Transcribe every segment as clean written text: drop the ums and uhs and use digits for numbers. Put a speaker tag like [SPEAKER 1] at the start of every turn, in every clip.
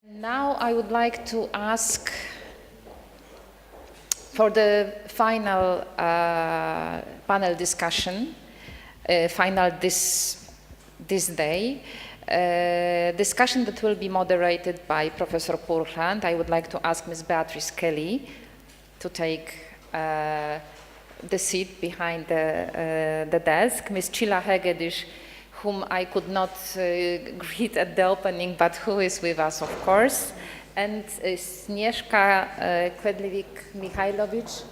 [SPEAKER 1] Now I would like to ask for the final panel discussion, final this day, discussion that will be moderated by Professor Purchla, and I would like to ask Ms. Beatrice Kelly to take the seat behind the desk. Ms. Csilla Hegedüs, whom I could not greet at the opening, but who is with us, of course, and Sneška Quaedvlieg-Mihailović.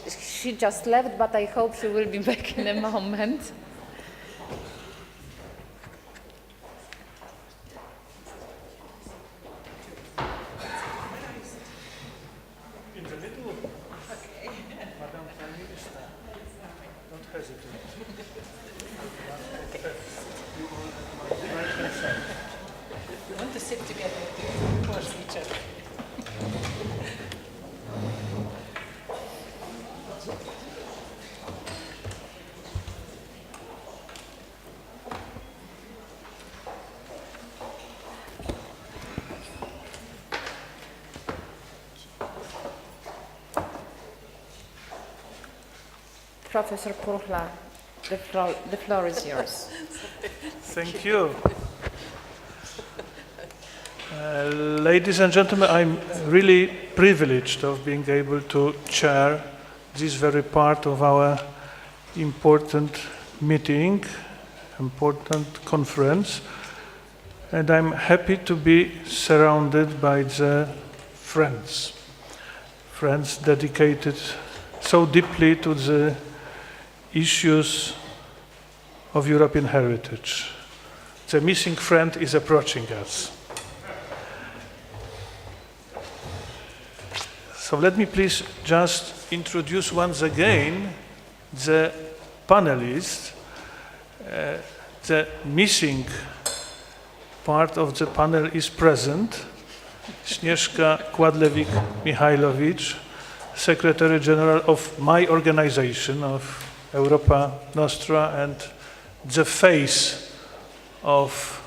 [SPEAKER 1] She just left, but I hope she will be back in a moment.
[SPEAKER 2] In the middle? Okay. Madam Prime Minister, don't hesitate.
[SPEAKER 3] We want to sit together to force each other.
[SPEAKER 1] Professor Purchla, the floor is yours.
[SPEAKER 2] Thank you. Ladies and gentlemen, I'm really privileged of being able to chair this very part of our important meeting, important conference, and I'm happy to be surrounded by the friends dedicated so deeply to the issues of European heritage. The missing friend is approaching us. So let me please just introduce once again the panelists. The missing part of the panel is present. Sneška Quaedvlieg-Mihailović, Secretary General of my organization, of Europa, Nostra, and the face of,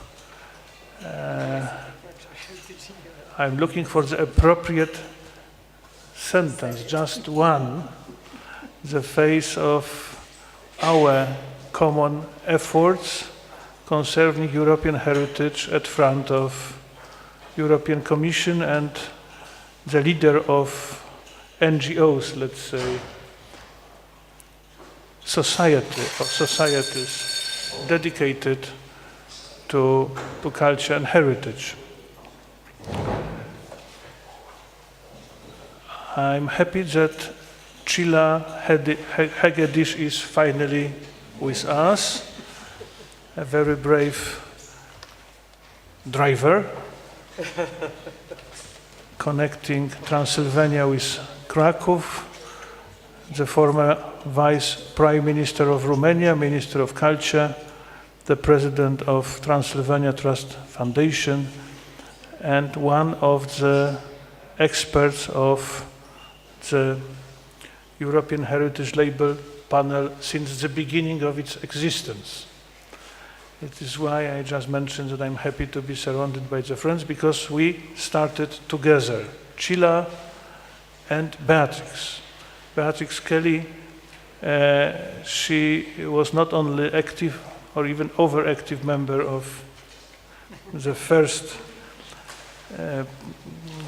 [SPEAKER 2] I'm looking for the appropriate sentence, just one, the face of our common efforts concerning European heritage at front of European Commission and the leader of NGOs, let's say, societies dedicated to culture and heritage. I'm happy that Csilla Hegedüs is finally with us, a very brave driver, connecting Transylvania with Krakow, the former Vice Prime Minister of Romania, Minister of Culture, the President of Transylvania Trust Foundation, and one of the experts of the European Heritage Label panel since the beginning of its existence. It is why I just mentioned that I'm happy to be surrounded by the friends, because we started together, Csilla and Beatrice. Beatrice Kelly, she was not only active or even overactive member of the first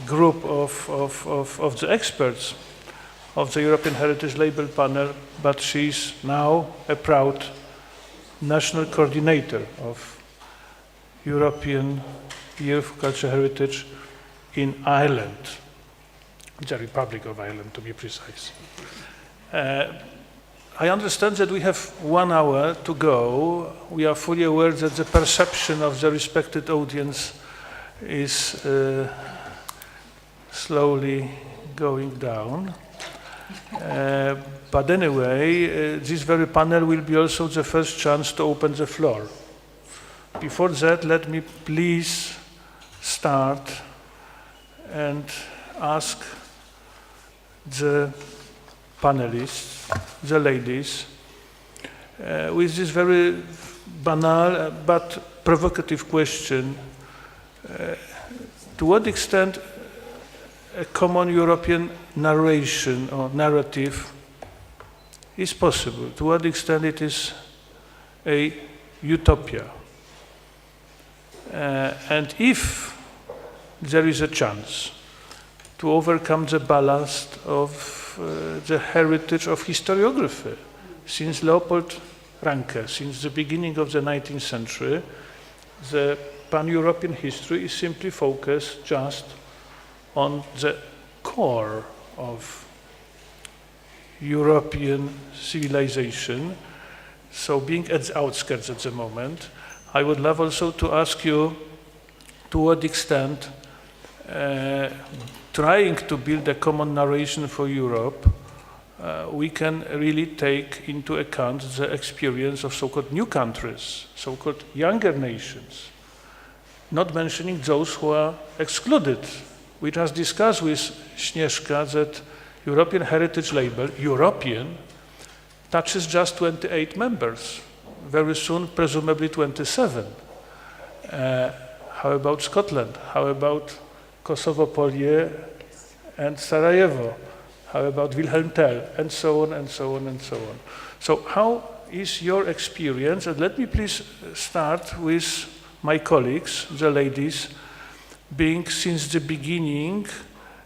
[SPEAKER 2] group of the experts of the European Heritage Label panel, but she's now a proud national coordinator of European Year for Cultural Heritage in Ireland, the Republic of Ireland to be precise. I understand that we have 1 hour to go. We are fully aware that the perception of the respected audience is slowly going down. But anyway, this very panel will be also the first chance to open the floor. Before that, let me please start and ask the panelists, the ladies, with this very banal but provocative question. to what extent a common European narration or narrative is possible, to what extent it is a utopia. And if there is a chance to overcome the ballast of the heritage of historiography, since Leopold Ranke, since the beginning of the 19th century, the pan-European history is simply focused just on the core of European civilization. So being at the outskirts at the moment, I would love also to ask you to what extent trying to build a common narration for Europe, we can really take into account the experience of so-called new countries, so-called younger nations, not mentioning those who are excluded. We just discussed with Sneška that European heritage label, European, touches just 28 members, very soon presumably 27. How about Scotland? How about Kosovo, Polier, and Sarajevo? How about Wilhelm Tell? And so on, and so on, and so on. So how is your experience? And let me please start with my colleagues, the ladies, being since the beginning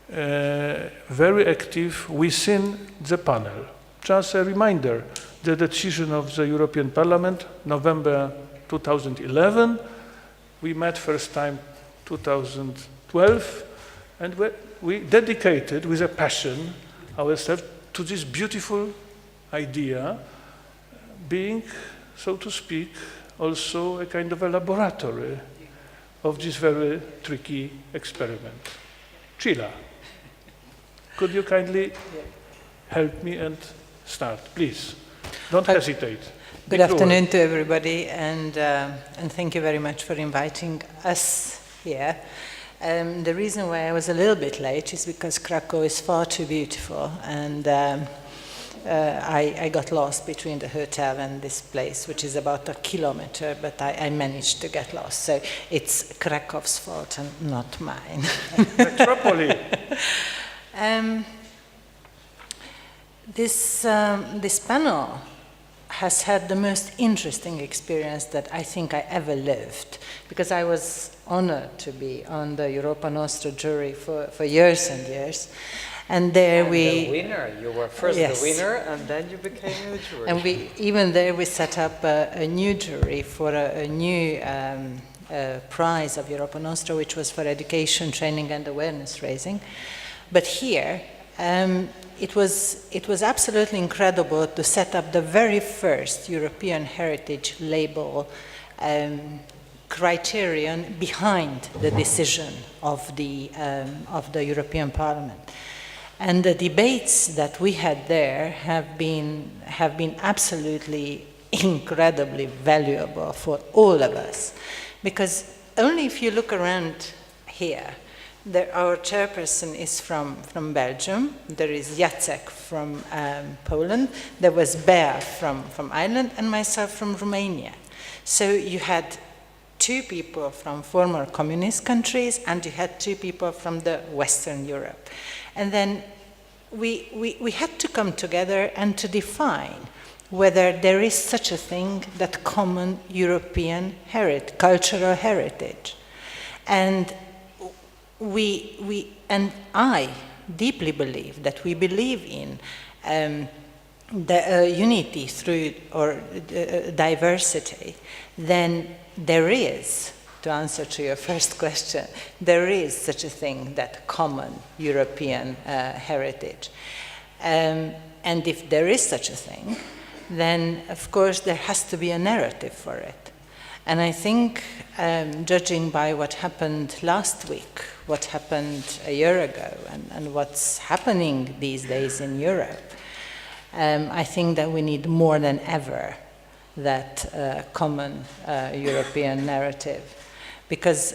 [SPEAKER 2] very active within the panel. Just a reminder, the decision of the European Parliament, November 2011, we met first time 2012, and we dedicated with a passion ourselves to this beautiful idea, being, so to speak, also a kind of a laboratory of this very tricky experiment. Csilla, could you kindly help me and start, please? Don't hesitate.
[SPEAKER 4] Good afternoon to everybody, and thank you very much for inviting us here. The reason why I was a little bit late is because Krakow is far too beautiful, and I got lost between the hotel and this place, which is about a kilometer, but I managed to get lost. So it's Krakow's fault and not mine.
[SPEAKER 2] Metropolis.
[SPEAKER 4] This panel has had the most interesting experience that I think I ever lived, because I was honored to be on the Europa Nostra jury for years and years. And there
[SPEAKER 5] the winner, you were first
[SPEAKER 4] yes.
[SPEAKER 5] the winner, and then you became the jury.
[SPEAKER 4] And even there we set up a new jury for a new prize of Europa Nostra, which was for education, training, and awareness raising. But here, it was absolutely incredible to set up the very first European heritage label criterion behind the decision of the European Parliament. And the debates that we had there have been absolutely incredibly valuable for all of us, because only if you look around here, our chairperson is from Belgium, there is Jacek from Poland, there was Bear from Ireland, and myself from Romania. So you had two people from former communist countries, and you had two people from the Western Europe. And then we had to come together and to define whether there is such a thing that common European cultural heritage. And I deeply believe that we believe in the unity through diversity. Then there is, to answer to your first question, there is such a thing that common European heritage. And if there is such a thing, then of course there has to be a narrative for it. And I think, judging by what happened last week, what happened a year ago, and what's happening these days in Europe, I think that we need more than ever that common European narrative. Because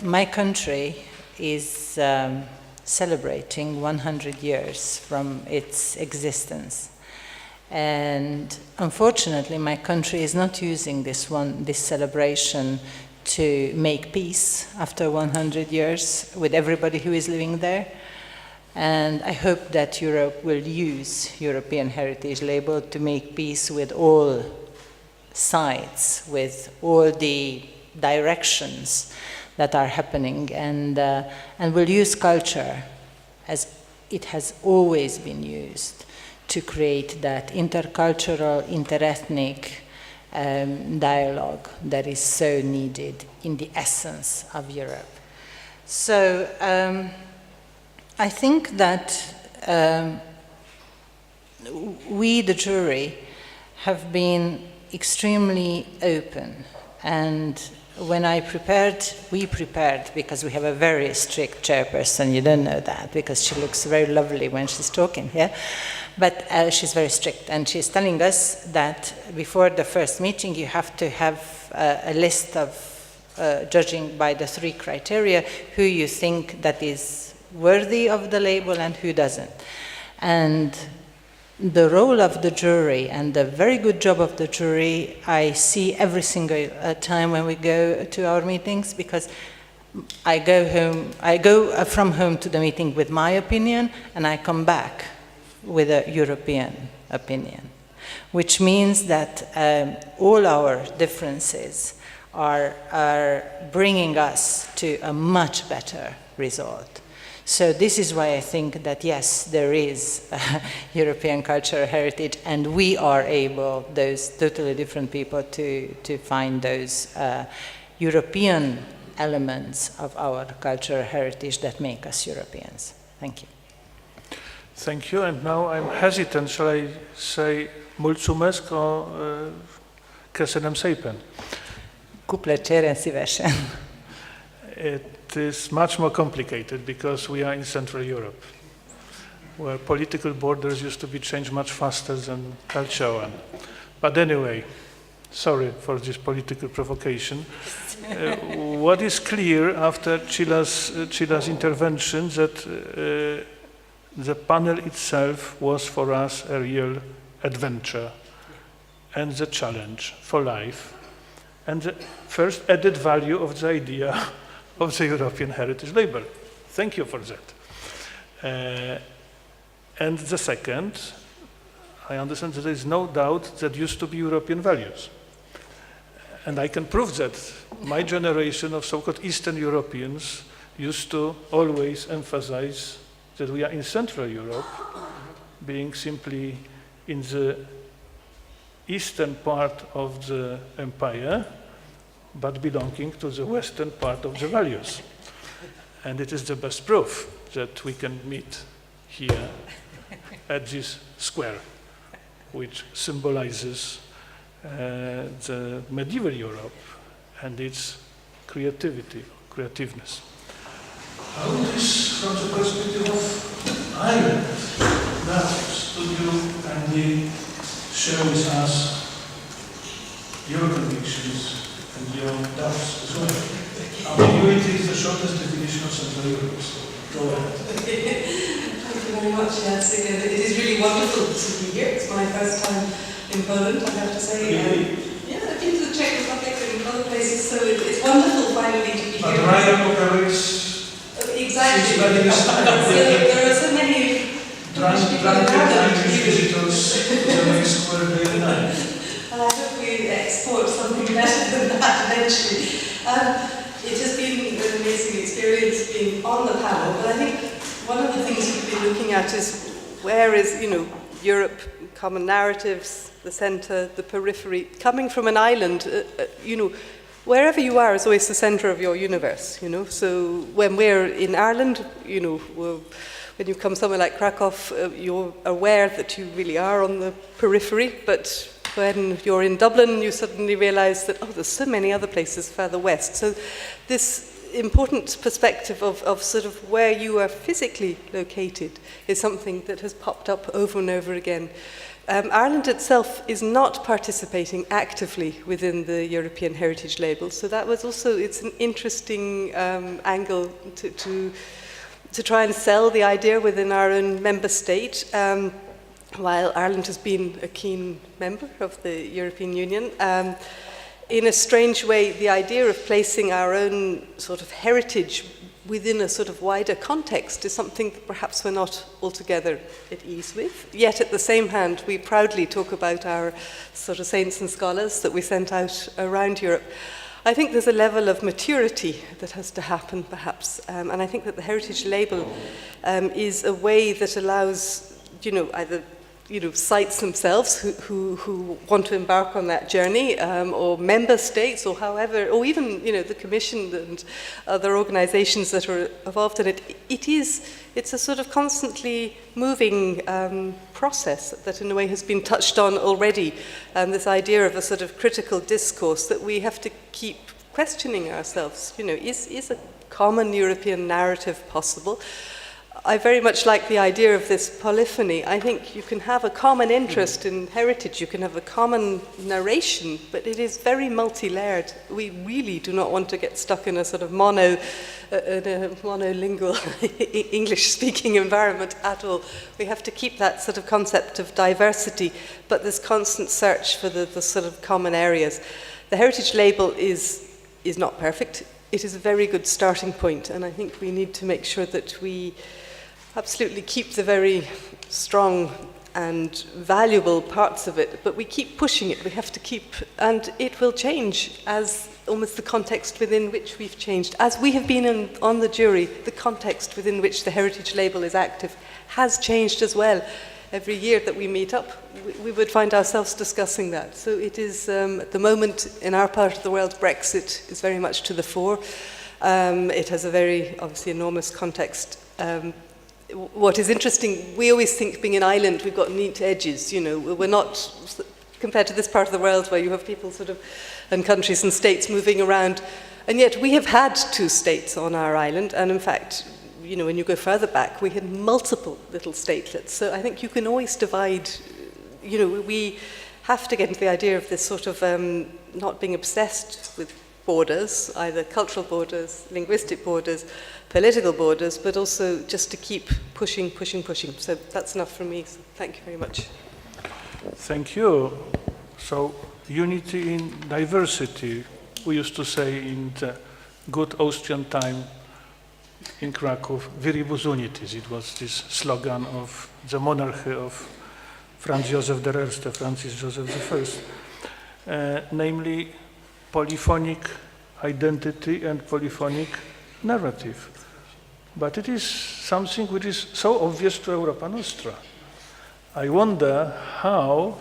[SPEAKER 4] my country is celebrating 100 years from its existence. And unfortunately, my country is not using this celebration to make peace after 100 years with everybody who is living there. And I hope that Europe will use European Heritage Label to make peace with all sides, with all the directions that are happening, and will use culture as it has always been used to create that intercultural, interethnic dialogue that is so needed in the essence of Europe. So I think that we, the jury, have been extremely open, and when we prepared, because we have a very strict chairperson, you don't know that, because she looks very lovely when she's talking here, but she's very strict, and she's telling us that before the first meeting you have to have a list of, judging by the 3 criteria, who you think that is worthy of the label and who doesn't. And the role of the jury and the very good job of the jury I see every single time when we go to our meetings, because I go from home to the meeting with my opinion and I come back with a European opinion, which means that all our differences are bringing us to a much better result. So this is why I think that yes, there is European cultural heritage, and we are able, those totally different people, to find those European elements of our cultural heritage that make us Europeans. Thank you.
[SPEAKER 2] Thank you. And now I'm hesitant. Shall I say mulțumesc or köszönöm szépen?
[SPEAKER 4] Cu plăcere, szívesen.
[SPEAKER 2] It is much more complicated because we are in Central Europe, where political borders used to be changed much faster than culture one. But anyway, sorry for this political provocation. What is clear after Czilla's intervention that the panel itself was for us a real adventure and the challenge for life, and the first added value of the idea of the European Heritage Label. Thank you for that. And the second, I understand that there is no doubt that used to be European values. And I can prove that my generation of so-called Eastern Europeans used to always emphasize that we are in Central Europe, being simply in the eastern part of the empire, but belonging to the western part of the values. And it is the best proof that we can meet here at this square, which symbolizes the medieval Europe and its creativeness. How is, from the perspective of Ireland, now, could you kindly share with us your convictions and your doubts as well? Ambiguity is the shortest definition of Central Europe, so go ahead.
[SPEAKER 3] Thank you very much, Jacek. It is really wonderful to be here. It's my first time in Poland, I have to say. Yeah, I've been to the Czech Republic and other places, so it's wonderful finally to be here.
[SPEAKER 2] But Ryan operates.
[SPEAKER 3] Exactly. So there are so many
[SPEAKER 2] visitors to the main square day and night.
[SPEAKER 3] And I hope we export something better than that eventually. It has been an amazing experience being on the panel, but I think one of the things we've been looking at is where is, Europe, common narratives, the centre, the periphery, coming from an island, wherever you are is always the centre of your universe, So when we're in Ireland, when you come somewhere like Krakow, you're aware that you really are on the periphery, but when you're in Dublin, you suddenly realise that, there's so many other places further west. So this important perspective of sort of where you are physically located is something that has popped up over and over again. Ireland itself is not participating actively within the European Heritage Label, so that was also, it's an interesting angle to try and sell the idea within our own member state. While Ireland has been a keen member of the European Union, in a strange way, the idea of placing our own sort of heritage within a sort of wider context is something that perhaps we're not altogether at ease with. Yet at the same hand, we proudly talk about our sort of saints and scholars that we sent out around Europe. I think there's a level of maturity that has to happen, perhaps, and I think that the heritage label is a way that allows, either sites themselves who want to embark on that journey, or member states, or however, or even the Commission and other organisations that are involved in it. It's a sort of constantly moving process that, in a way, has been touched on already. This idea of a sort of critical discourse that we have to keep questioning ourselves. Is a common European narrative possible? I very much like the idea of this polyphony. I think you can have a common interest in heritage, you can have a common narration, but it is very multi-layered. We really do not want to get stuck in a sort of monolingual English-speaking environment at all. We have to keep that sort of concept of diversity, but this constant search for the sort of common areas. The heritage label is not perfect. It is a very good starting point, and I think we need to make sure that we absolutely keep the very strong and valuable parts of it, but we keep pushing it. We have to keep, and it will change as almost the context within which we've changed. As we have been on the jury, the context within which the heritage label is active has changed as well. Every year that we meet up, we would find ourselves discussing that. So it is, at the moment, in our part of the world, Brexit is very much to the fore. It has a very, obviously, enormous context. What is interesting, we always think being an island, we've got neat edges, we're not, compared to this part of the world where you have people and countries and states moving around, and yet we have had 2 states on our island, and in fact, when you go further back, we had multiple little statelets, so I think you can always divide, we have to get into the idea of this sort of not being obsessed with borders, either cultural borders, linguistic borders, political borders, but also just to keep pushing. So that's enough from me. So thank you very much.
[SPEAKER 2] Thank you. So, unity in diversity, we used to say in the good Austrian time in Krakow, Viribus Unitis. It was this slogan of the monarchy of Franz Joseph I, Francis Joseph I, namely polyphonic identity and polyphonic narrative. But it is something which is so obvious to Europa Nostra. I wonder how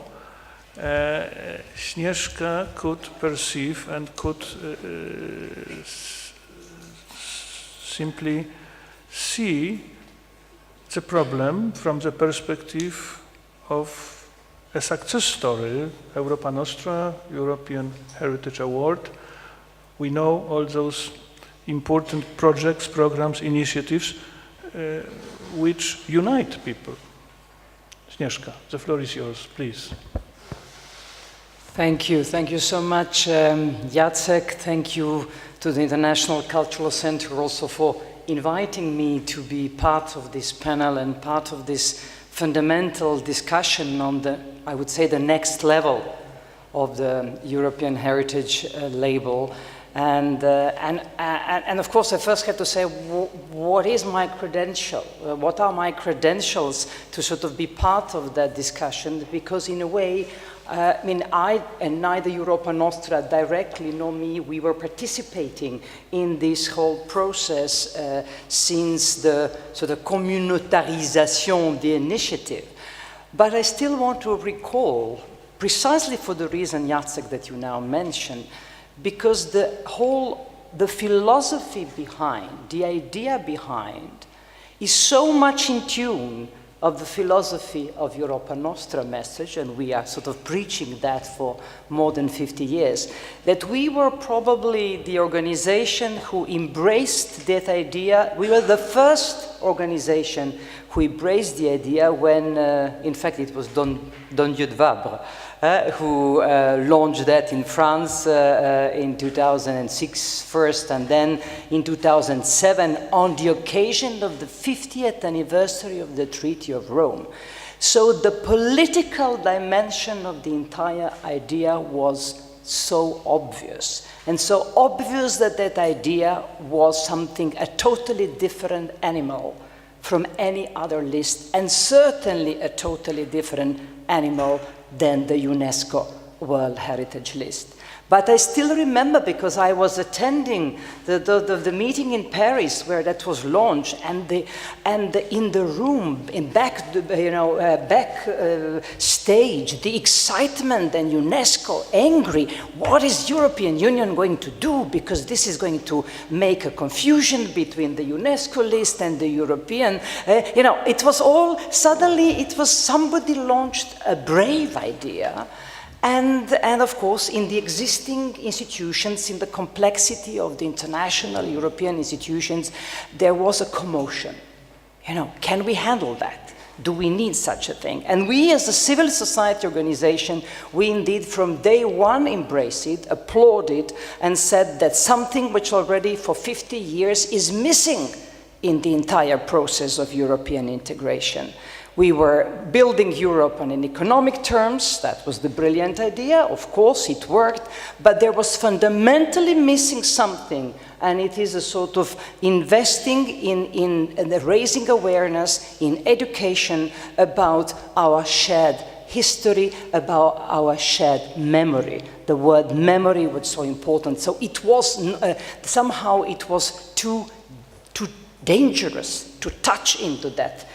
[SPEAKER 2] Sneška could perceive and could simply see the problem from the perspective of a success story, Europa Nostra, European Heritage Award. We know all those important projects, programs, initiatives which unite people. Sneška, the floor is yours, please.
[SPEAKER 5] Thank you so much, Jacek. Thank you to the International Cultural Center also for inviting me to be part of this panel and part of this fundamental discussion on I would say, the next level of the European Heritage label. And of course, I first have to say, what is my credential? What are my credentials to sort of be part of that discussion? Because in a way, I and neither Europa Nostra directly nor me, we were participating in this whole process since the sort of communautarisation of the initiative. But I still want to recall, precisely for the reason, Jacek, that you now mentioned, because the philosophy behind, the idea behind, is so much in tune of the philosophy of Europa Nostra message, and we are sort of preaching that for more than 50 years, that we were probably the organization who embraced that idea. We were the first organization who embraced the idea when, in fact, it was Don Dieu de Vabre, who launched that in France in 2006 first, and then in 2007 on the occasion of the 50th anniversary of the Treaty of Rome. So the political dimension of the entire idea was so obvious. And so obvious that that idea was something, a totally different animal from any other list, and certainly a totally different animal than the UNESCO World Heritage List. But I still remember, because I was attending the meeting in Paris where that was launched, and in the room, in back stage, the excitement and UNESCO angry. What is European Union going to do? Because this is going to make a confusion between the UNESCO list and the European. It was all suddenly. It was somebody launched a brave idea. And of course, in the existing institutions, in the complexity of the international European institutions, there was a commotion. Can we handle that? Do we need such a thing? And we, as a civil society organization, we indeed from day one embraced it, applauded, and said that something which already for 50 years is missing in the entire process of European integration. We were building Europe on in economic terms. That was the brilliant idea. Of course, it worked. But there was fundamentally missing something. And it is a sort of investing in raising awareness, in education about our shared history, about our shared memory. The word memory was so important. So it was, somehow it was too dangerous to touch into that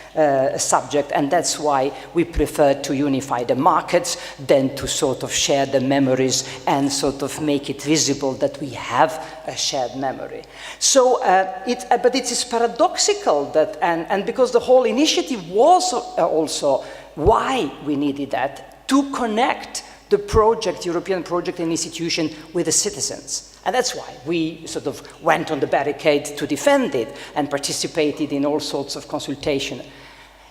[SPEAKER 5] subject, and that's why we prefer to unify the markets than to sort of share the memories and sort of make it visible that we have a shared memory. So, but it is paradoxical that, and because the whole initiative was also why we needed that, to connect the project, European project and institution with the citizens. And that's why we sort of went on the barricade to defend it and participated in all sorts of consultation.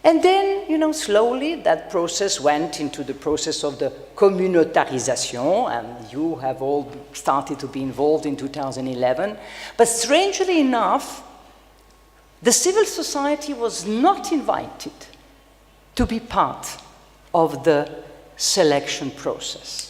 [SPEAKER 5] And then, slowly that process went into the process of the communautarisation, and you have all started to be involved in 2011. But strangely enough, the civil society was not invited to be part of the selection process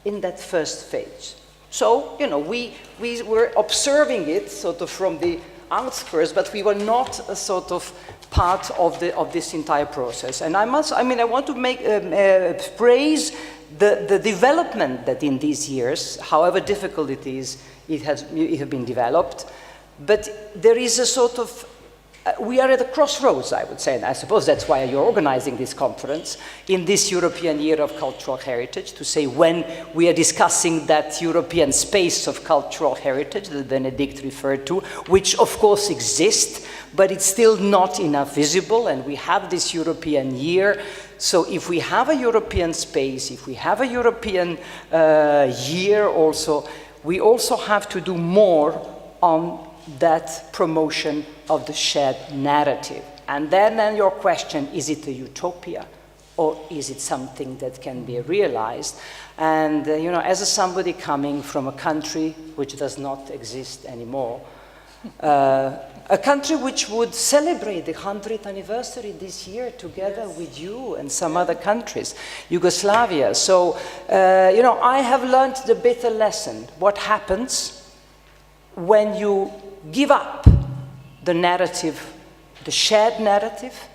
[SPEAKER 5] in that first phase. So, we were observing it sort of from the outskirts, but we were not a sort of part of this entire process. And I want to praise the development that in these years, however difficult it is, it has been developed. But there is a sort of we are at a crossroads, I would say, and I suppose that's why you're organizing this conference in this European Year of Cultural Heritage, to say when we are discussing that European space of cultural heritage that Benedict referred to, which of course exists, but it's still not enough visible, and we have this European year. So if we have a European space, if we have a European year also, we also have to do more on that promotion of the shared narrative. And then your question, is it a utopia or is it something that can be realized? And as somebody coming from a country which does not exist anymore, a country which would celebrate the 100th anniversary this year together with you and some other countries, Yugoslavia. So, I have learned the bitter lesson. What happens when you give up the narrative, the shared narrative,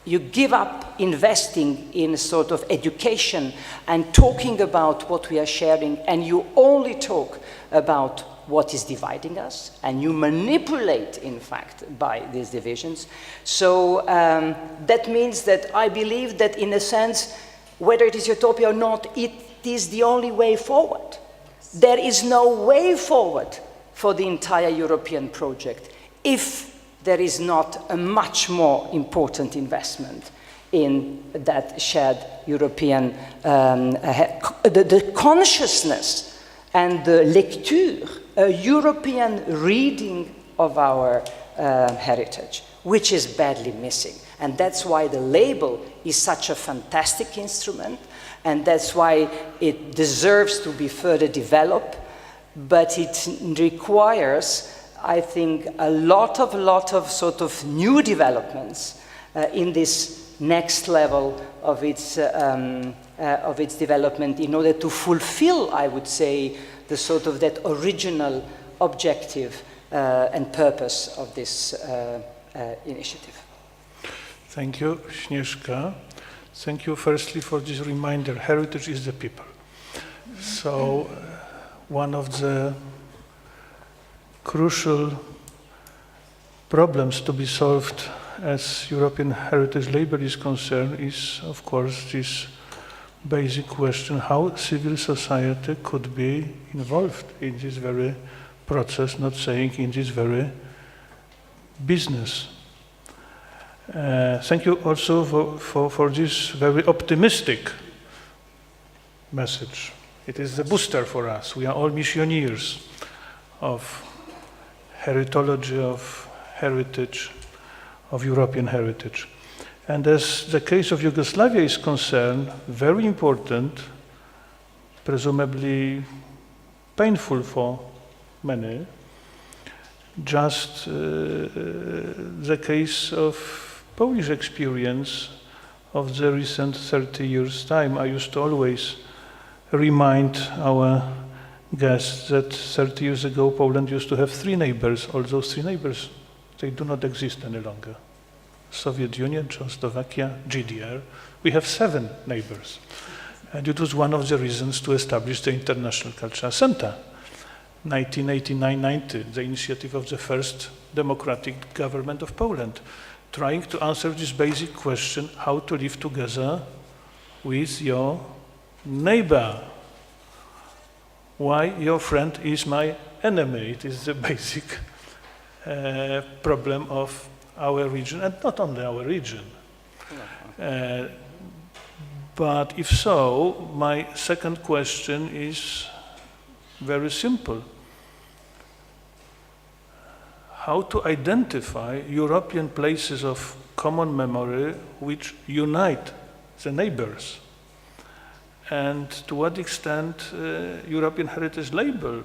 [SPEAKER 5] you give up investing in sort of education and talking about what we are sharing, and you only talk about what is dividing us, and you manipulate, in fact, by these divisions. So that means that I believe that, in a sense, whether it is utopia or not, it is the only way forward. There is no way forward for the entire European project if there is not a much more important investment in that shared European, the consciousness and the lecture, a European reading of our heritage, which is badly missing. And that's why the label is such a fantastic instrument, and that's why it deserves to be further developed. But it requires, I think, a lot of sort of new developments in this next level of its of its development in order to fulfill, I would say, the sort of that original objective and purpose of this initiative.
[SPEAKER 2] Thank you, Sneška. Thank you firstly for this reminder, heritage is the people. So one of the crucial problems to be solved as European heritage label is concerned is, of course, this basic question, how civil society could be involved in this very process, not saying in this very business. Thank you also for this very optimistic message. It is the booster for us. We are all missionaries of heritology, of heritage, of European heritage. And as the case of Yugoslavia is concerned, very important, presumably painful for many, just the case of Polish experience of the recent 30 years' time. I used to always remind our guests that 30 years ago Poland used to have 3 neighbors. All those 3 neighbors, they do not exist any longer. Soviet Union, Czechoslovakia, GDR. We have 7 neighbors. And it was one of the reasons to establish the International Cultural Center. 1989-90, the initiative of the first democratic government of Poland, trying to answer this basic question, how to live together with your neighbor. Why your friend is my enemy. It is the basic problem of our region, and not only our region. But if so, my second question is very simple. How to identify European places of common memory which unite the neighbors? And to what extent European Heritage Label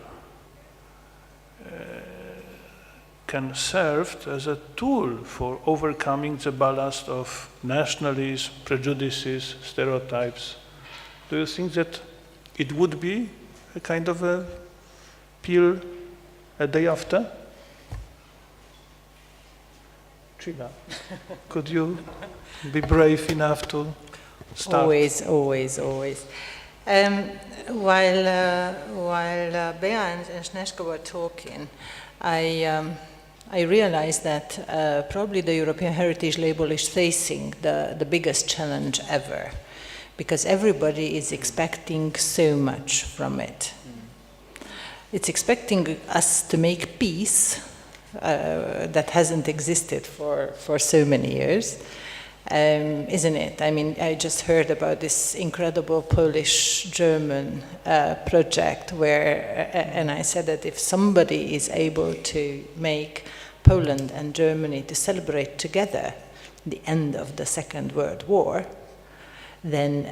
[SPEAKER 2] can serve as a tool for overcoming the ballast of nationalism, prejudices, stereotypes? Do you think that it would be a kind of a pill a day after? Csilla, could you be brave enough to start?
[SPEAKER 4] Always. While Bea and Sneška were talking, I realized that probably the European Heritage Label is facing the biggest challenge ever, because everybody is expecting so much from it. It's expecting us to make peace that hasn't existed for so many years, isn't it? I mean, I just heard about this incredible Polish-German project where, and I said that if somebody is able to make Poland and Germany to celebrate together the end of the Second World War, then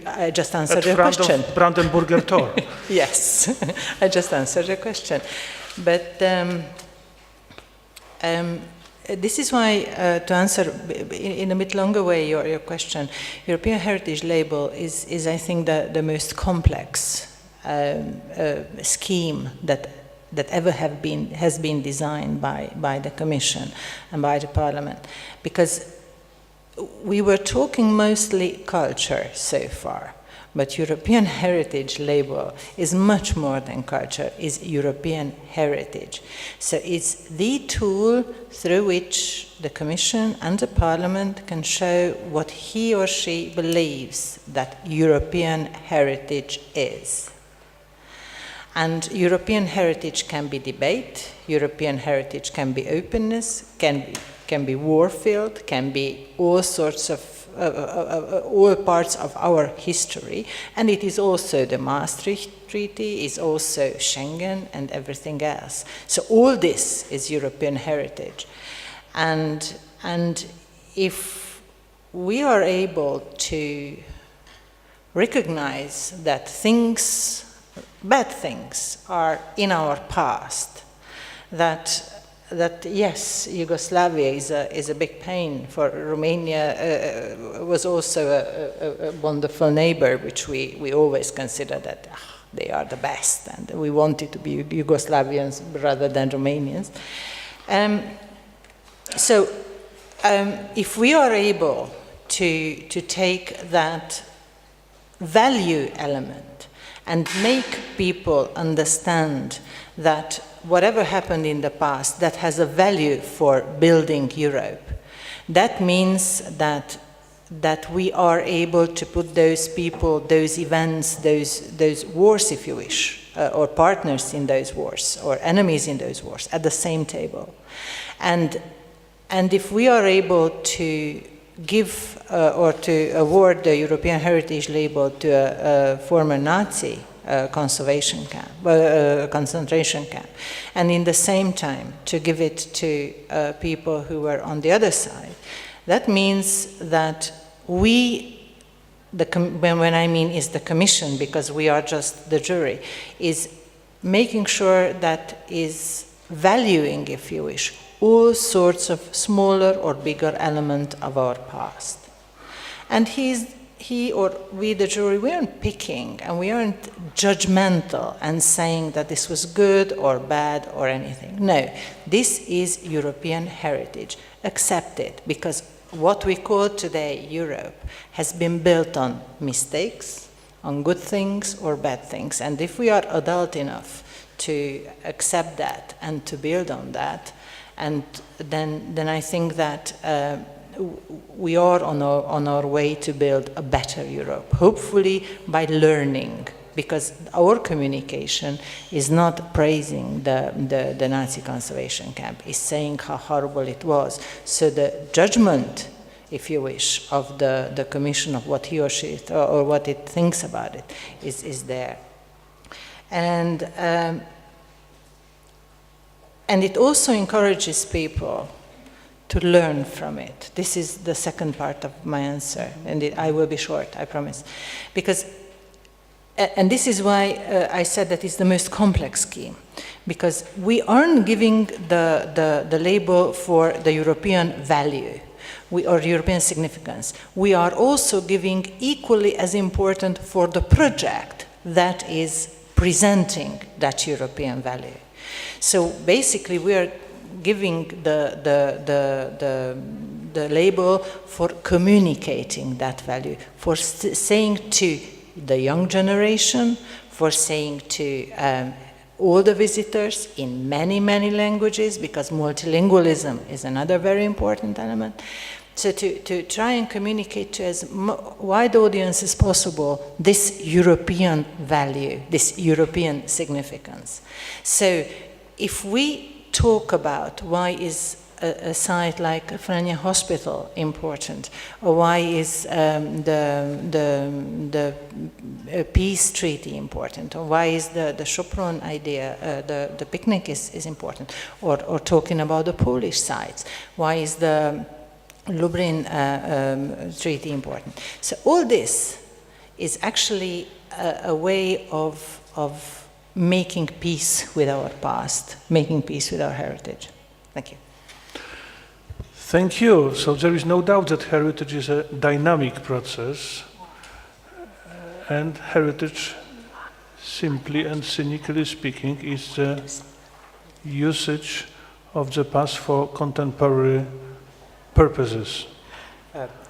[SPEAKER 4] I just answered your question.
[SPEAKER 2] Brandenburger Tor.
[SPEAKER 4] Yes, I just answered your question. But this is why, to answer in a bit longer way your question, European Heritage Label is I think, the most complex scheme that ever has been designed by the Commission and by the Parliament, because we were talking mostly culture so far. But European Heritage Label is much more than culture, is European heritage. So it's the tool through which the Commission and the Parliament can show what he or she believes that European heritage is. And European heritage can be debate, European heritage can be openness, can be war-filled, can be all sorts of all parts of our history, and it is also the Maastricht Treaty, is also Schengen and everything else. So all this is European heritage, and if we are able to recognize that bad things are in our past, that that yes, Yugoslavia is a big pain for Romania. Was also a wonderful neighbor, which we always consider that they are the best, and we wanted to be Yugoslavians rather than Romanians. So if we are able to take that value element and make people understand that whatever happened in the past, that has a value for building Europe, that means that we are able to put those people, those events, those wars, if you wish, or partners in those wars, or enemies in those wars, at the same table. And if we are able to give or to award the European Heritage Label to a former Nazi concentration camp, and in the same time to give it to people who were on the other side, that means that when I mean is the Commission, because we are just the jury, is making sure that is valuing, if you wish, all sorts of smaller or bigger elements of our past. And he or we, the jury, we aren't picking and we aren't judgmental and saying that this was good or bad or anything. No, this is European heritage. Accept it, because what we call today Europe has been built on mistakes, on good things or bad things. And if we are adult enough to accept that and to build on that, and then I think that we are on our way to build a better Europe, hopefully by learning, because our communication is not praising the Nazi concentration camp, it's saying how horrible it was. So the judgment, if you wish, of the Commission of what he or she or what it thinks about it is there. And it also encourages people to learn from it. This is the second part of my answer, and I will be short, I promise. Because, and this is why I said that it's the most complex scheme, because we aren't giving the label for the European value or European significance. We are also giving equally as important for the project that is presenting that European value. So basically, we are giving the label for communicating that value, for saying to the young generation, for saying to all the visitors in many, many languages, because multilingualism is another very important element. So to try and communicate to as wide audience as possible this European value, this European significance. So if we talk about why is a site like Franja Hospital important, or why is the peace treaty important, or why is the Sopron idea, the picnic is important, or talking about the Polish sites, why is the Lublin treaty important. So all this is actually a way of making peace with our past, making peace with our heritage. Thank you.
[SPEAKER 2] Thank you. So there is no doubt that heritage is a dynamic process, and heritage, simply and cynically speaking, is the usage of the past for contemporary purposes.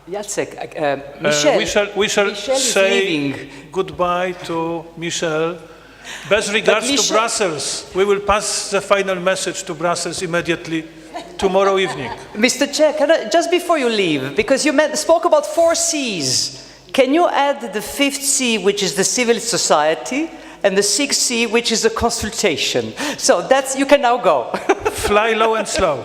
[SPEAKER 5] Jacek, Michel,
[SPEAKER 2] we shall
[SPEAKER 5] Michel
[SPEAKER 2] say goodbye to Michel. Best regards to Brussels. We will pass the final message to Brussels immediately tomorrow evening.
[SPEAKER 5] Mr. Chair, just before you leave, because you spoke about 4 C's, can you add the 5th C, which is the civil society, and the 6th C, which is the consultation? So that's, you can now go.
[SPEAKER 2] Fly low and slow.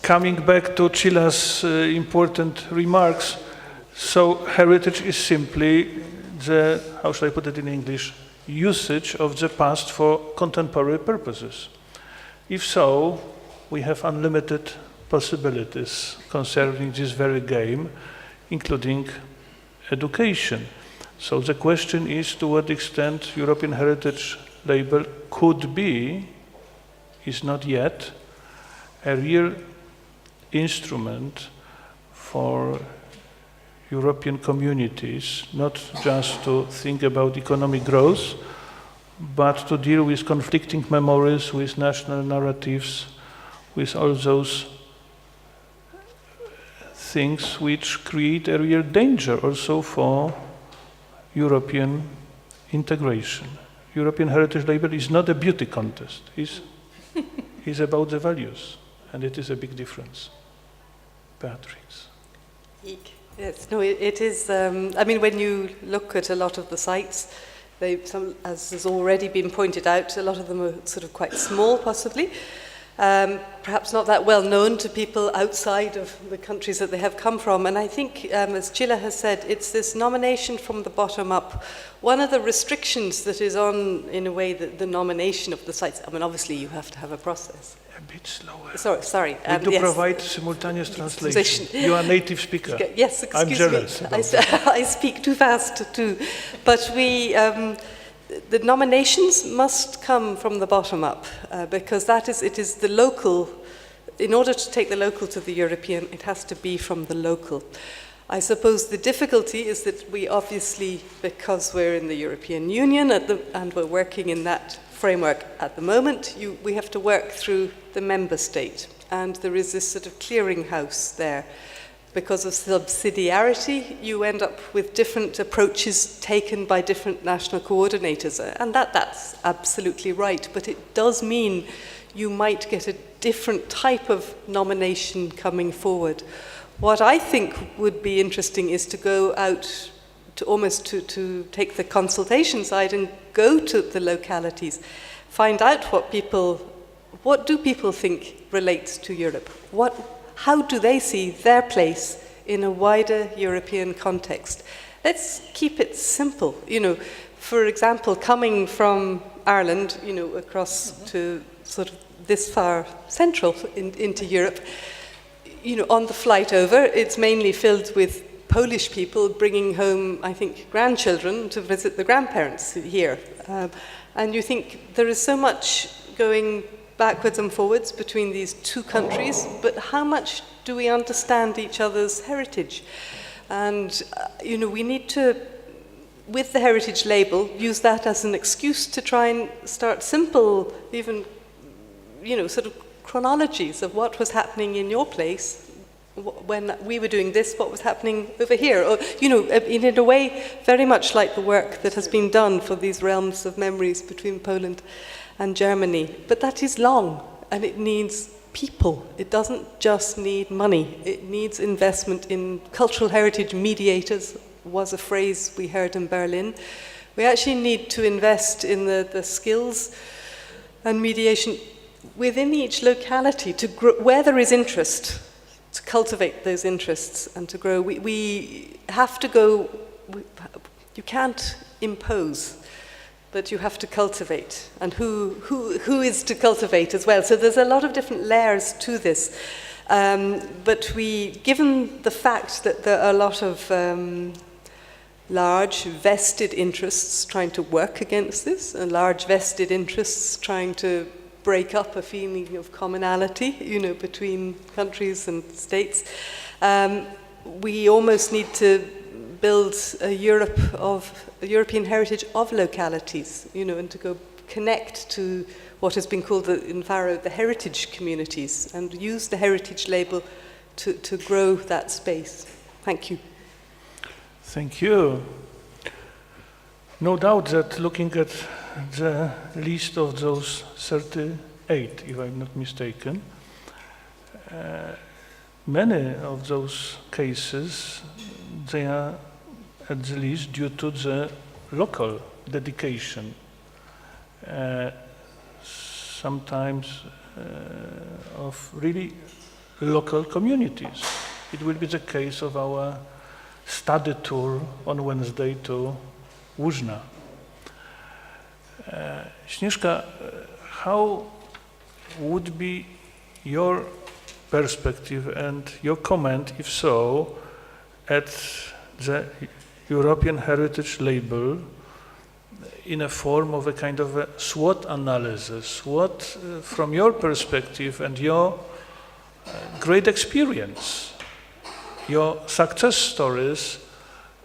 [SPEAKER 2] Coming back to Czilla's important remarks, so heritage is simply the, how should I put it in English, usage of the past for contemporary purposes. If so, we have unlimited possibilities concerning this very game, including education. So the question is to what extent European Heritage Label could be is not yet a real instrument for European communities, not just to think about economic growth, but to deal with conflicting memories, with national narratives, with all those things which create a real danger also for European integration. European Heritage Label is not a beauty contest, it's about the values, and it is a big difference. Beatrice.
[SPEAKER 3] Yes, no, it is. I mean, when you look at a lot of the sites, as has already been pointed out, a lot of them are sort of quite small, possibly. Perhaps not that well known to people outside of the countries that they have come from. And I think, as Csilla has said, it's this nomination from the bottom up. One of the restrictions that is on, in a way, the nomination of the sites, I mean, obviously you have to have a process.
[SPEAKER 2] A bit slower.
[SPEAKER 3] Sorry.
[SPEAKER 2] We do
[SPEAKER 3] yes.
[SPEAKER 2] provide simultaneous translation. You are a native speaker.
[SPEAKER 3] Yes, excuse
[SPEAKER 2] I'm jealous
[SPEAKER 3] me.
[SPEAKER 2] about that.
[SPEAKER 3] I speak too fast too. But the nominations must come from the bottom up because it is the local. In order to take the local to the European, it has to be from the local. I suppose the difficulty is that we obviously, because we're in the European Union and we're working in that framework at the moment, we have to work through the member state. And there is this sort of clearinghouse there. Because of subsidiarity, you end up with different approaches taken by different national coordinators. And that's absolutely right. But it does mean you might get a different type of nomination coming forward. What I think would be interesting is to go out to take the consultation side and go to the localities, find out what do people think relates to Europe? How do they see their place in a wider European context? Let's keep it simple. For example, coming from Ireland, across to sort of this far central into Europe, on the flight over, it's mainly filled with Polish people bringing home, I think, grandchildren to visit the grandparents here. And you think there is so much going backwards and forwards between these two countries, but how much do we understand each other's heritage? And, we need to, with the heritage label, use that as an excuse to try and start simple, even, sort of chronologies of what was happening in your place when we were doing this, what was happening over here. Or, in a way, very much like the work that has been done for these realms of memories between Poland and Germany. But that is long, and it needs people. It doesn't just need money. It needs investment in cultural heritage mediators, was a phrase we heard in Berlin. We actually need to invest in the skills and mediation within each locality to grow, where there is interest, to cultivate those interests and to grow. We have to go, you can't impose, but you have to cultivate. And who is to cultivate as well? So there's a lot of different layers to this. But given the fact that there are a lot of large vested interests trying to work against this, and large vested interests trying to break up a feeling of commonality, between countries and states, we almost need to build a European heritage of localities, and to go connect to what has been called in Faro the heritage communities, and use the heritage label to grow that space. Thank you.
[SPEAKER 2] Thank you. No doubt that looking at the list of those 38, if I'm not mistaken, many of those cases, they are at the least due to the local dedication, sometimes of really local communities. It will be the case of our study tour on Wednesday to Łóżna. Sneška, how would be your perspective and your comment, if so, at the European Heritage Label in a form of a kind of a SWOT analysis. What, from your perspective and your great experience, your success stories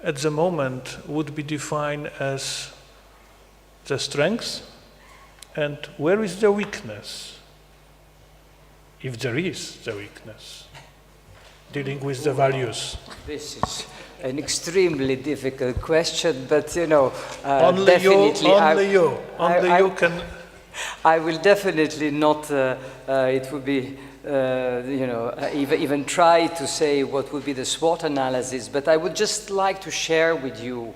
[SPEAKER 2] at the moment would be defined as the strength, and where is the weakness, if there is the weakness, dealing with the values?
[SPEAKER 5] This is an extremely difficult question, but
[SPEAKER 2] Only
[SPEAKER 5] definitely
[SPEAKER 2] you can.
[SPEAKER 5] I will definitely not. It would be, even try to say what would be the SWOT analysis. But I would just like to share with you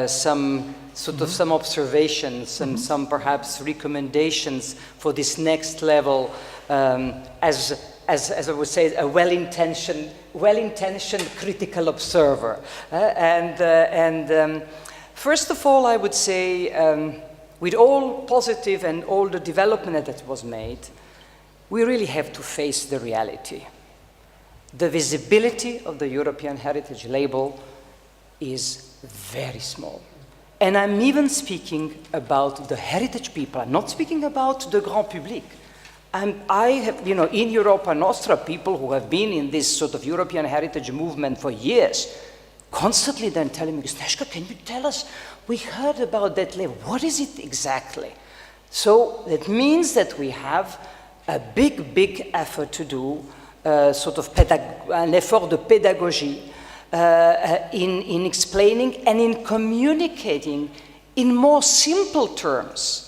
[SPEAKER 5] some sort of some observations and some perhaps recommendations for this next level, as I would say, a well-intentioned critical observer. First of all, I would say, with all positive and all the development that was made, we really have to face the reality. The visibility of the European Heritage Label is very small. And I'm even speaking about the heritage people. I'm not speaking about the grand public. And I have, in Europa, Nostra, people who have been in this sort of European heritage movement for years, constantly then telling me, Sneška, can you tell us, we heard about that label, what is it exactly? So that means that we have a big effort to do, an effort de pédagogie in explaining and in communicating in more simple terms,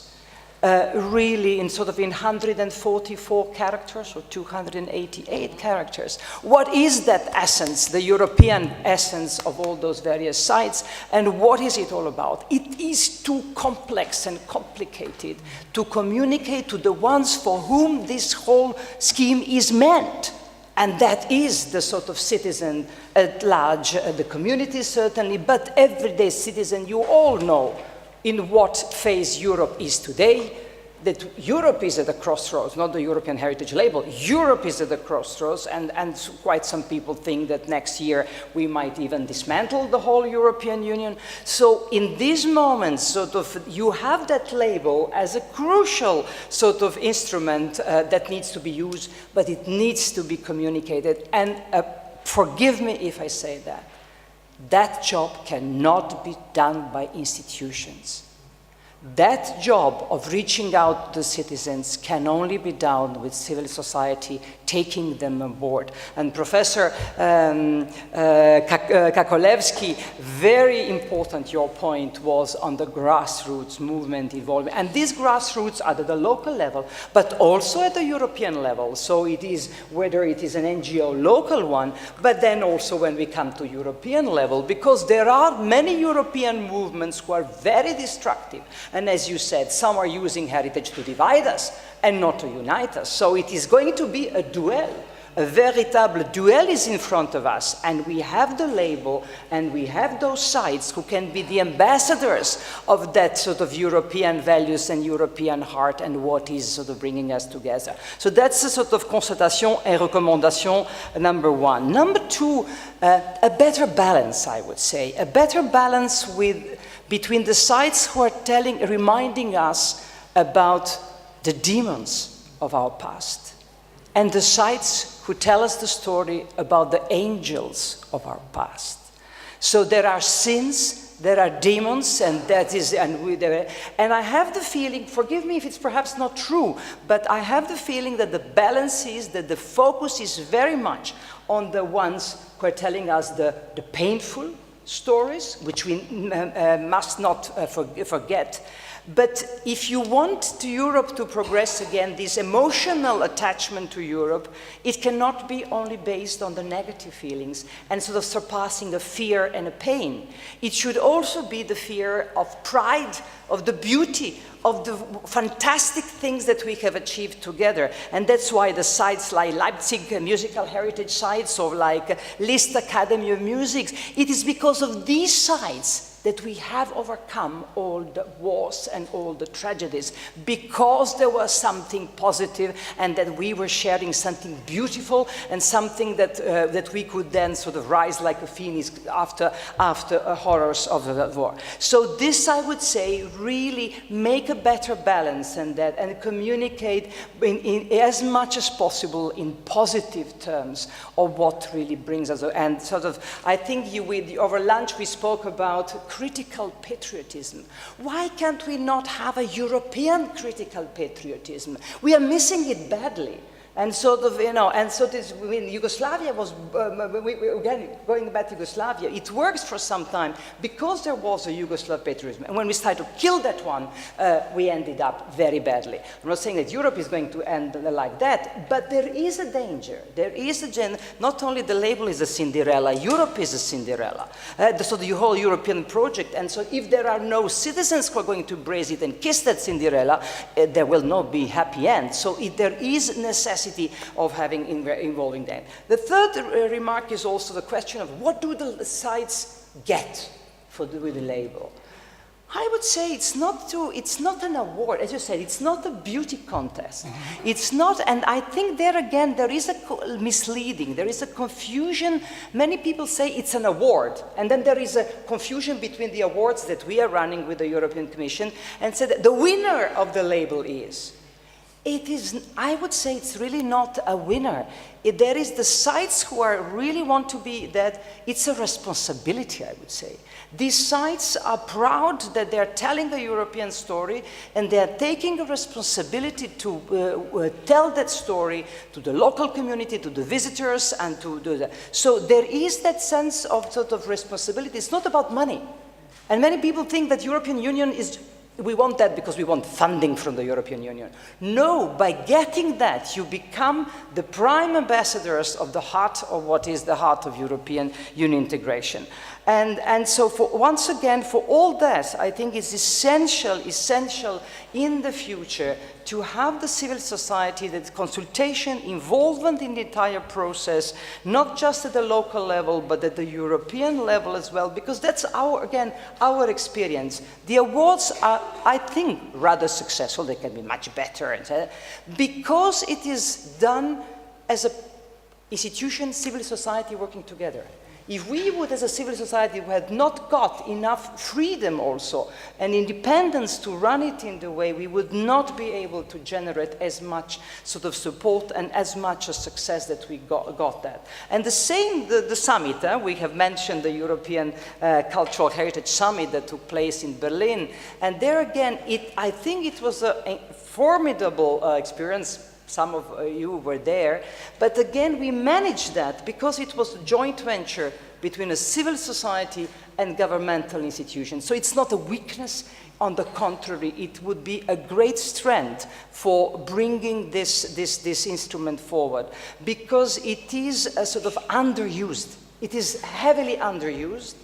[SPEAKER 5] really in 144 characters or 288 characters. What is that essence, the European essence of all those various sites, and what is it all about? It is too complex and complicated to communicate to the ones for whom this whole scheme is meant. And that is the sort of citizen at large, the community certainly, but everyday citizen. You all know in what phase Europe is today, that Europe is at a crossroads, not the European Heritage Label. Europe is at a crossroads, and quite some people think that next year we might even dismantle the whole European Union. So in these moments, you have that label as a crucial instrument that needs to be used, but it needs to be communicated. And forgive me if I say that. That job cannot be done by institutions. That job of reaching out to citizens can only be done with civil society taking them on board. And Professor Kakolewski, very important, your point was on the grassroots movement involvement. And these grassroots are at the local level, but also at the European level. So it is, whether it is an NGO local one, but then also when we come to European level, because there are many European movements who are very destructive. And as you said, some are using heritage to divide us and not to unite us. So it is going to be a duel. A veritable duel is in front of us, and we have the label, and we have those sites who can be the ambassadors of that sort of European values and European heart and what is sort of bringing us together. So that's the sort of constatation and recommendation number one. Number two, a better balance, I would say. A better balance between the sites who are reminding us about the demons of our past, and the sites who tell us the story about the angels of our past. So there are sins, there are demons, and and I have the feeling, forgive me if it's perhaps not true, but I have the feeling that the balance is, that the focus is very much on the ones who are telling us the painful stories, which we must not forget. But if you want Europe to progress again, this emotional attachment to Europe, it cannot be only based on the negative feelings and sort of surpassing the fear and the pain. It should also be the fear of pride, of the beauty, of the fantastic things that we have achieved together. And that's why the sites like Leipzig musical heritage sites or like Liszt Academy of Music, it is because of these sites that we have overcome all the wars and all the tragedies because there was something positive and that we were sharing something beautiful and something that, that we could then sort of rise like a phoenix after horrors of the war. So this, I would say, really make a better balance and that, and communicate in as much as possible in positive terms of what really brings us. And sort of, I think over lunch we spoke about critical patriotism. Why can't we not have a European critical patriotism? We are missing it badly. And sort of, you know, and so this, when Yugoslavia was, again, going back to Yugoslavia, it works for some time because there was a Yugoslav patriotism. And when we started to kill that one, we ended up very badly. I'm not saying that Europe is going to end like that, but there is a danger. There is a not only the label is a Cinderella, Europe is a Cinderella. So the whole European project. And so if there are no citizens who are going to embrace it and kiss that Cinderella, there will not be happy end. So there is necessity of having involving them. The third remark is also the question of what do the sites get with the label? I would say it's not an award, as you said, it's not a beauty contest. Mm-hmm. It's not, and I think there again, there is a misleading, there is a confusion. Many people say it's an award, and then there is a confusion between the awards that we are running with the European Commission, and say that the winner of the label is. It is, I would say it's really not a winner. There is the sites who are really want to be that, it's a responsibility, I would say. These sites are proud that they're telling the European story and they're taking a responsibility to tell that story to the local community, to the visitors, and to do that. So there is that sense of sort of responsibility. It's not about money. And many people think that European Union is, we want that because we want funding from the European Union. No, by getting that, you become the prime ambassadors of the heart of what is the heart of European Union integration. And so once again, for all that, I think it's essential in the future to have the civil society, that consultation, involvement in the entire process, not just at the local level, but at the European level as well, because that's our experience. The awards are, I think, rather successful. They can be much better, because it is done as an institution, civil society working together. If we would, as a civil society, who had not got enough freedom also and independence to run it in the way, we would not be able to generate as much sort of support and as much a success that we got that. And the same, the summit, we have mentioned the European Cultural Heritage Summit that took place in Berlin. And there again, I think it was a formidable experience. Some of you were there, but again, we managed that because it was a joint venture between a civil society and governmental institutions. So it's not a weakness. On the contrary, it would be a great strength for bringing this instrument forward, because it is a sort of underused. It is heavily underused.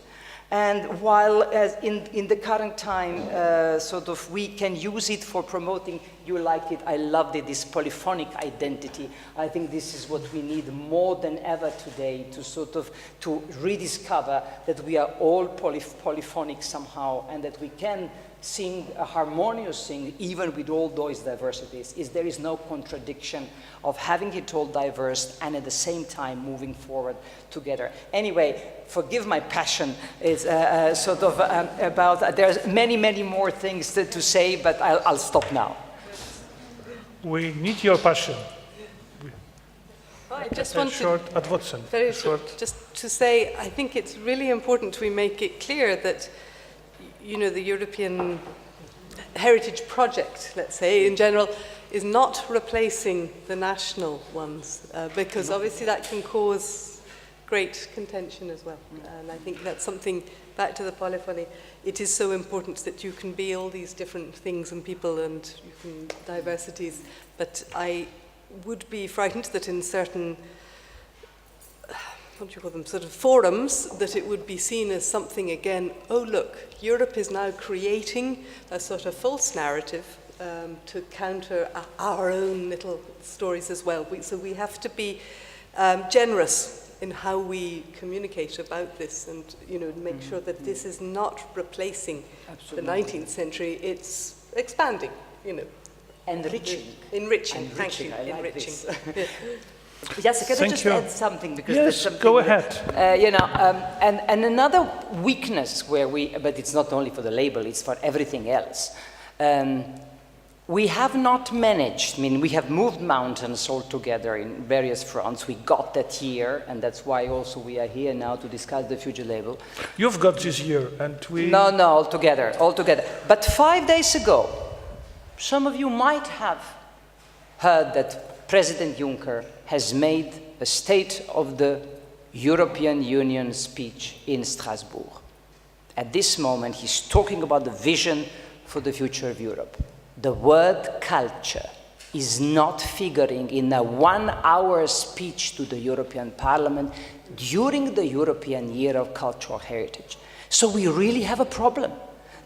[SPEAKER 5] And while in the current time, sort of we can use it for promoting, you liked it, I loved it, this polyphonic identity. I think this is what we need more than ever today, to sort of to rediscover that we are all polyphonic somehow, and that we can sing a harmonious sing even with all those diversities. There is no contradiction of having it all diverse and at the same time moving forward together. Anyway, forgive my passion. It's sort of about, there's many more things to say, but I'll stop now.
[SPEAKER 2] We need your passion.
[SPEAKER 3] I just want
[SPEAKER 2] just
[SPEAKER 3] to say, I think it's really important we make it clear that, you know, the European Heritage Project, let's say, in general, is not replacing the national ones, because obviously that can cause great contention as well. And I think that's something, back to the polyphony, it is so important that you can be all these different things and people and you can diversities, but I would be frightened that in certain, what do you call them, sort of forums, that it would be seen as something again, oh look, Europe is now creating a sort of false narrative to counter our own little stories as well. So we have to be generous in how we communicate about this, and make sure that this is not replacing the 19th century, it's expanding,
[SPEAKER 5] Enriching.
[SPEAKER 3] Enriching, thank you,
[SPEAKER 5] I like
[SPEAKER 3] enriching.
[SPEAKER 5] this. Jacek, can I
[SPEAKER 2] Thank
[SPEAKER 5] just
[SPEAKER 2] you.
[SPEAKER 5] add something? Because
[SPEAKER 2] Yes,
[SPEAKER 5] there's something
[SPEAKER 2] go
[SPEAKER 5] that,
[SPEAKER 2] ahead.
[SPEAKER 5] and another weakness where but it's not only for the label, it's for everything else. We have not managed, we have moved mountains altogether in various fronts. We got that year, and that's why also we are here now to discuss the future label.
[SPEAKER 2] You've got this year, and we...
[SPEAKER 5] No, altogether. But 5 days ago, some of you might have heard that President Juncker has made a State of the European Union speech in Strasbourg. At this moment, he's talking about the vision for the future of Europe. The word culture is not figuring in a 1-hour speech to the European Parliament during the European Year of Cultural Heritage. So we really have a problem.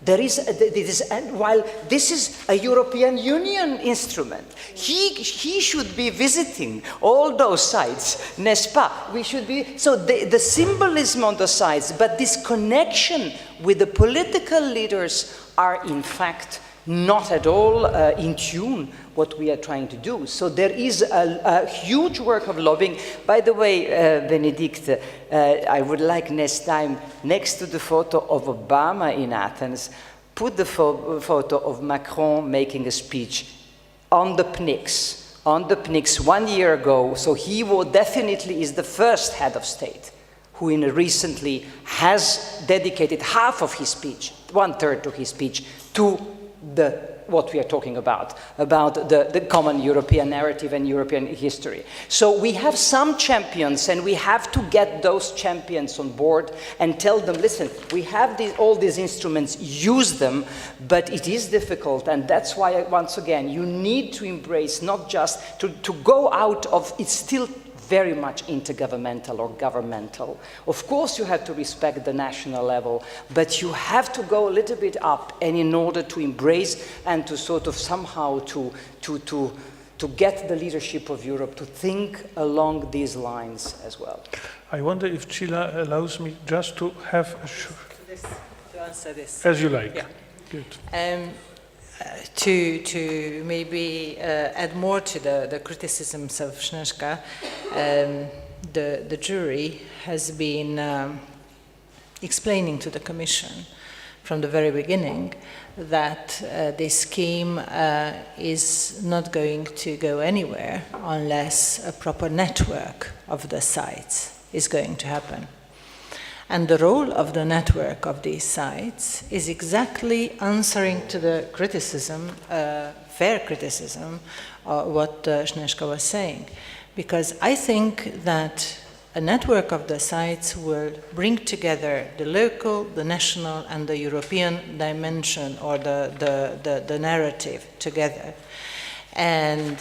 [SPEAKER 5] And while this is a European Union instrument, he should be visiting all those sites, n'est-ce pas? We should be, so the symbolism on the sites, but this connection with the political leaders are in fact not at all in tune what we are trying to do. So there is a huge work of lobbying. By the way, Benedict, I would like next time, next to the photo of Obama in Athens, put the photo of Macron making a speech on the PNIX 1 year ago. So he definitely is the first head of state who recently has dedicated half of his speech, 1/3 of his speech, to what we are talking about the common European narrative and European history. So we have some champions, and we have to get those champions on board and tell them, listen, we have all these instruments, use them, but it is difficult, and that's why, once again, you need to embrace not just to go out of, it's still very much intergovernmental or governmental. Of course you have to respect the national level, but you have to go a little bit up, and in order to embrace and to sort of somehow to get the leadership of Europe to think along these lines as well.
[SPEAKER 2] I wonder if Csilla allows me just to have
[SPEAKER 4] To answer this.
[SPEAKER 2] as you like.
[SPEAKER 4] Yeah.
[SPEAKER 2] Good.
[SPEAKER 4] To maybe add more to the criticisms of Sneška, the jury has been explaining to the Commission from the very beginning that this scheme is not going to go anywhere unless a proper network of the sites is going to happen. And the role of the network of these sites is exactly answering to the criticism, fair criticism, what Sneška was saying. Because I think that a network of the sites will bring together the local, the national, and the European dimension, or the narrative together. And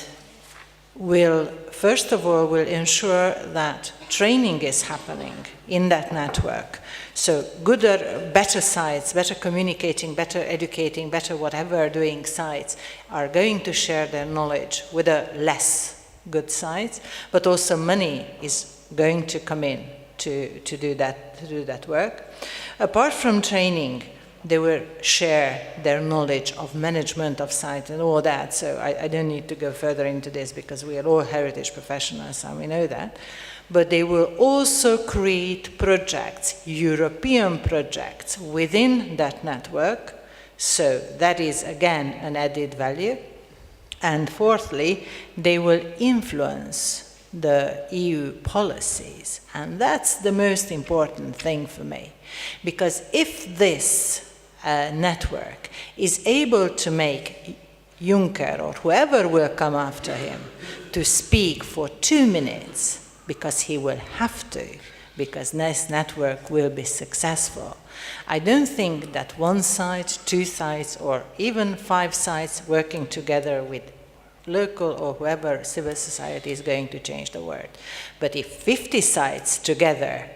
[SPEAKER 4] first of all, will ensure that training is happening in that network. So better sites, better communicating, better educating, better whatever doing sites are going to share their knowledge with the less good sites, but also money is going to come in to do that work. Apart from training, they will share their knowledge of management of sites and all that. So I don't need to go further into this because we are all heritage professionals and we know that. But they will also create projects, European projects within that network. So that is again an added value. And fourthly, they will influence the EU policies. And that's the most important thing for me. Because if this network is able to make Juncker or whoever will come after him to speak for 2 minutes, because he will have to, because this network will be successful, I don't think that 1 site, 2 sites, or even 5 sites working together with local or whoever civil society is going to change the world. But if 50 sites together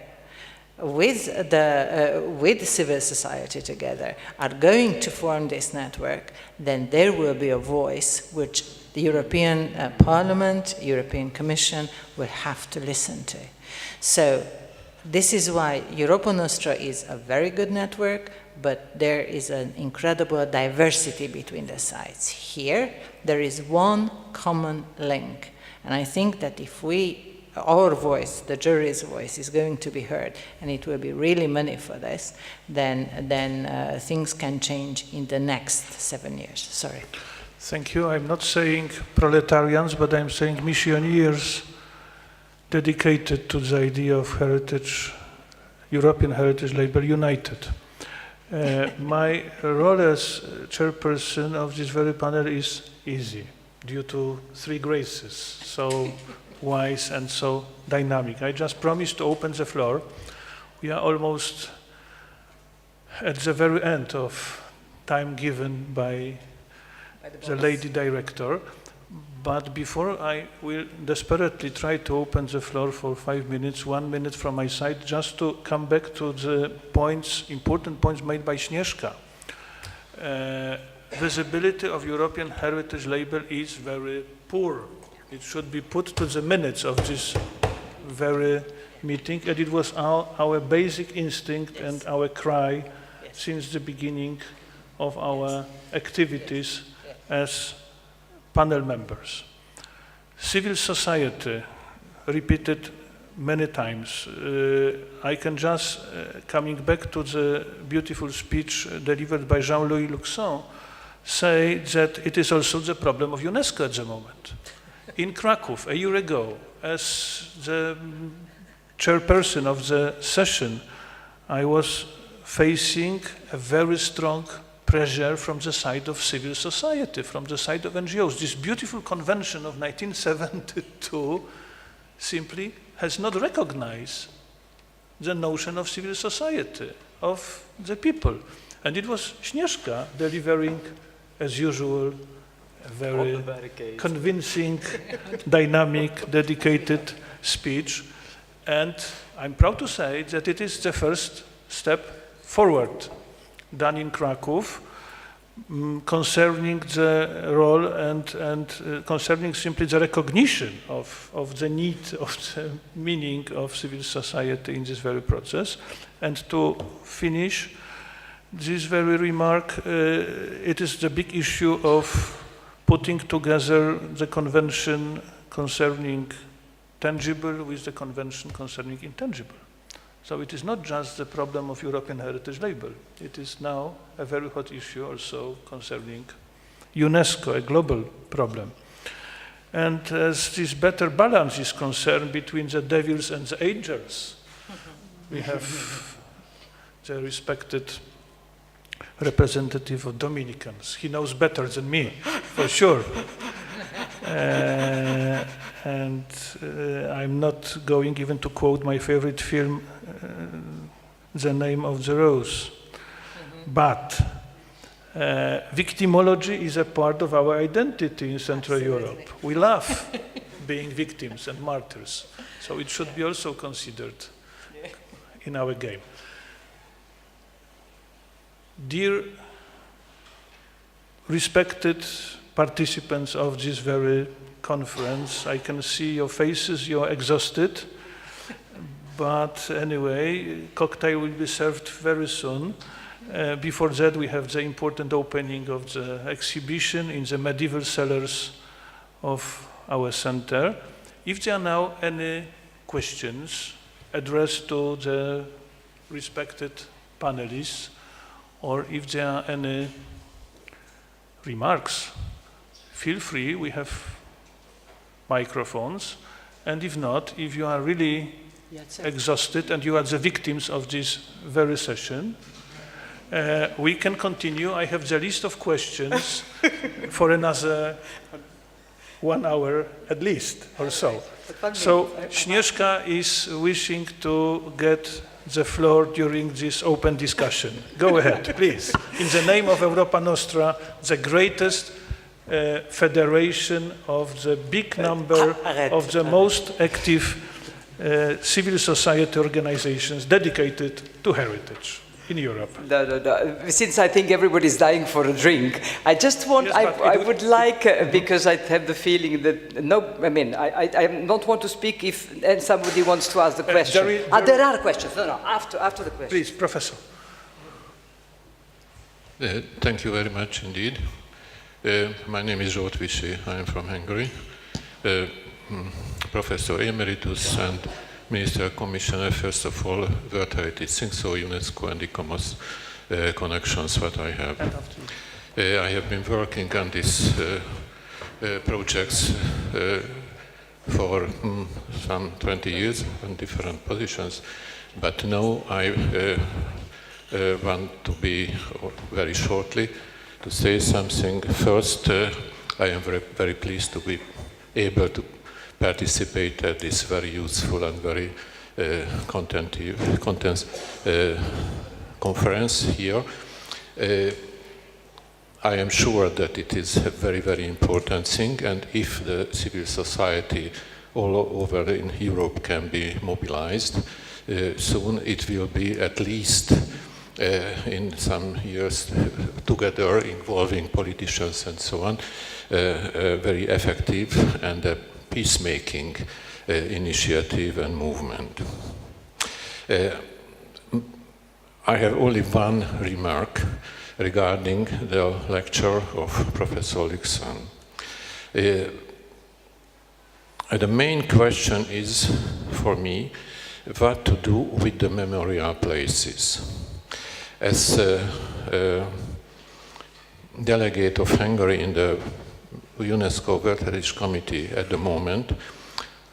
[SPEAKER 4] with civil society together are going to form this network, then there will be a voice which the European Parliament, European Commission will have to listen to. So this is why Europa Nostra is a very good network, but there is an incredible diversity between the sides. Here, there is one common link. And I think that if our voice, the jury's voice, is going to be heard, and it will be really money for this, then things can change in the next 7 years. Sorry.
[SPEAKER 2] Thank you. I'm not saying proletarians, but I'm saying missionaries dedicated to the idea of heritage, European heritage label united. My role as chairperson of this very panel is easy due to 3 graces, so wise and so dynamic. I just promised to open the floor. We are almost at the very end of time given by the lady director. But before I will desperately try to open the floor for 5 minutes, 1 minute from my side, just to come back to the points, important points made by Sneška. Visibility of European heritage label is very poor. It should be put to the minutes of this very meeting, and it was our basic instinct and our cry since the beginning of our activities as panel members. Civil society, repeated many times. I can just, coming back to the beautiful speech delivered by Jean-Louis Luxon, say that it is also the problem of UNESCO at the moment. In Krakow, a year ago, as the chairperson of the session, I was facing a very strong pressure from the side of civil society, from the side of NGOs. This beautiful convention of 1972 simply has not recognized the notion of civil society, of the people. And it was Sneška delivering, as usual, a very convincing, dynamic, dedicated speech. And I'm proud to say that it is the first step forward done in Krakow concerning the role and concerning simply the recognition of the need, of the meaning of civil society in this very process. And to finish this very remark, it is the big issue of putting together the convention concerning tangible with the convention concerning intangible. So it is not just the problem of European heritage label. It is now a very hot issue also concerning UNESCO, a global problem. And as this better balance is concerned between the devils and the angels, we have the respected representative of Dominicans. He knows better than me, for sure. And I'm not going even to quote my favorite film, The Name of the Rose. But victimology is a part of our identity in Central Europe. We love being victims and martyrs. So it should be also considered in our game. Dear respected participants of this very conference, I can see your faces, you're exhausted, but anyway, cocktail will be served very soon. Before that, we have the important opening of the exhibition in the medieval cellars of our center. If there are now any questions addressed to the respected panelists, or if there are any remarks, feel free, we have microphones. And if not, if you are really exhausted and you are the victims of this very session, we can continue. I have the list of questions for another 1 hour at least or so. So Sneška is wishing to get the floor during this open discussion. Go ahead, please. In the name of Europa Nostra, the greatest federation of the big number of the most active civil society organizations dedicated to heritage. in Europe.
[SPEAKER 5] No. Since I think everybody's dying for a drink, I just want,
[SPEAKER 2] Yes,
[SPEAKER 5] I would like, because I have the feeling that, I don't want to speak if somebody wants to ask the question. There are questions. No, after the question.
[SPEAKER 2] Please, Professor.
[SPEAKER 6] Thank you very much indeed. My name is Zsoltviszi. I am from Hungary. Professor Emeritus and Minister Commissioner, first of all, World Heritage things, so UNESCO and ICOMOS connections what I have. I have been working on these projects for some 20 years in different positions, but now I want to be very shortly to say something. First, I am very pleased to be able to participate at this very useful and very content conference here. I am sure that it is a very important thing, and if the civil society all over in Europe can be mobilized, soon it will be at least in some years together involving politicians and so on, very effective and peacemaking initiative and movement. I have only one remark regarding the lecture of Professor Lixan. The main question is, for me, what to do with the memorial places. As delegate of Hungary in the UNESCO World Heritage Committee at the moment,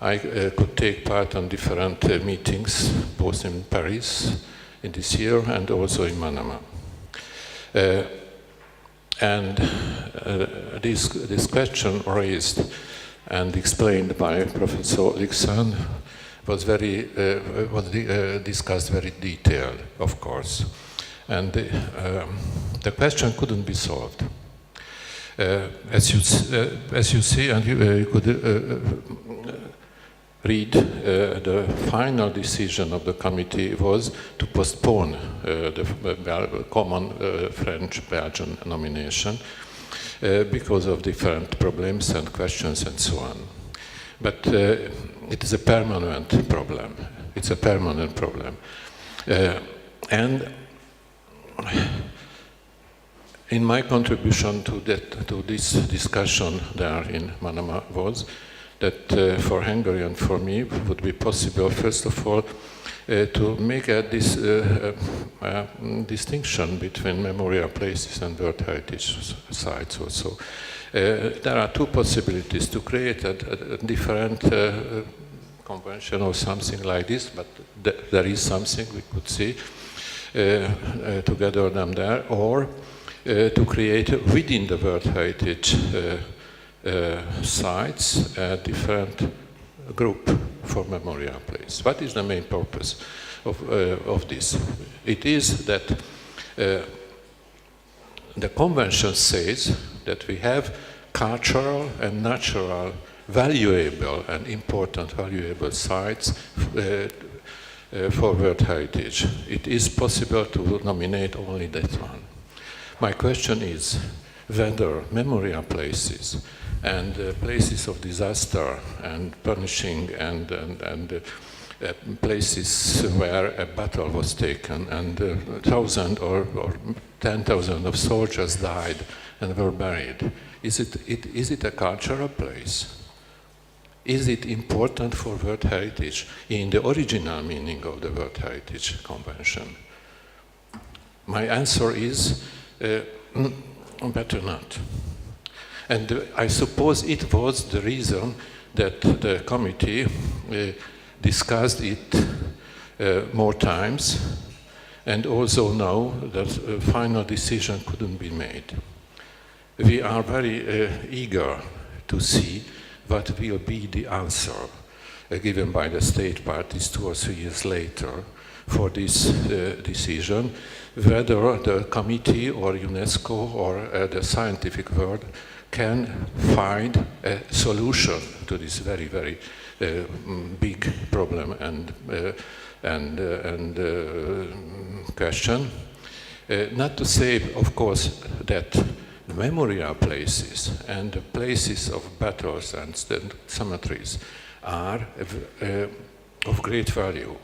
[SPEAKER 6] I could take part on different meetings, both in Paris in this year and also in Manama. This question raised and explained by Professor Lixan was discussed very detailed, of course. And the question couldn't be solved. As you see, and you could read, the final decision of the committee was to postpone the common French-Belgian nomination because of different problems and questions and so on. But it is a permanent problem. It's a permanent problem. And in my contribution to this discussion there in Manama was that for Hungary and for me it would be possible, first of all, to make a distinction between memorial places and World Heritage sites also. There are two possibilities: to create a different convention or something like this, but there is something we could see to gather them there, or to create within the World Heritage sites a different group for memorial place. What is the main purpose of this? It is that the convention says that we have cultural and natural valuable and important valuable sites for World Heritage. It is possible to nominate only that one. My question is whether memorial places and places of disaster and punishing and places where a battle was taken and 1,000 or 10,000 of soldiers died and were buried, is it a cultural place? Is it important for World Heritage in the original meaning of the World Heritage Convention? My answer is better not. And I suppose it was the reason that the committee discussed it more times, and also now that a final decision couldn't be made. We are very eager to see what will be the answer given by the state parties 2 or 3 years later for this decision, whether the committee or UNESCO or the scientific world can find a solution to this very, very big problem and and question. Not to say, of course, that the memorial places and the places of battles and cemeteries are of great value.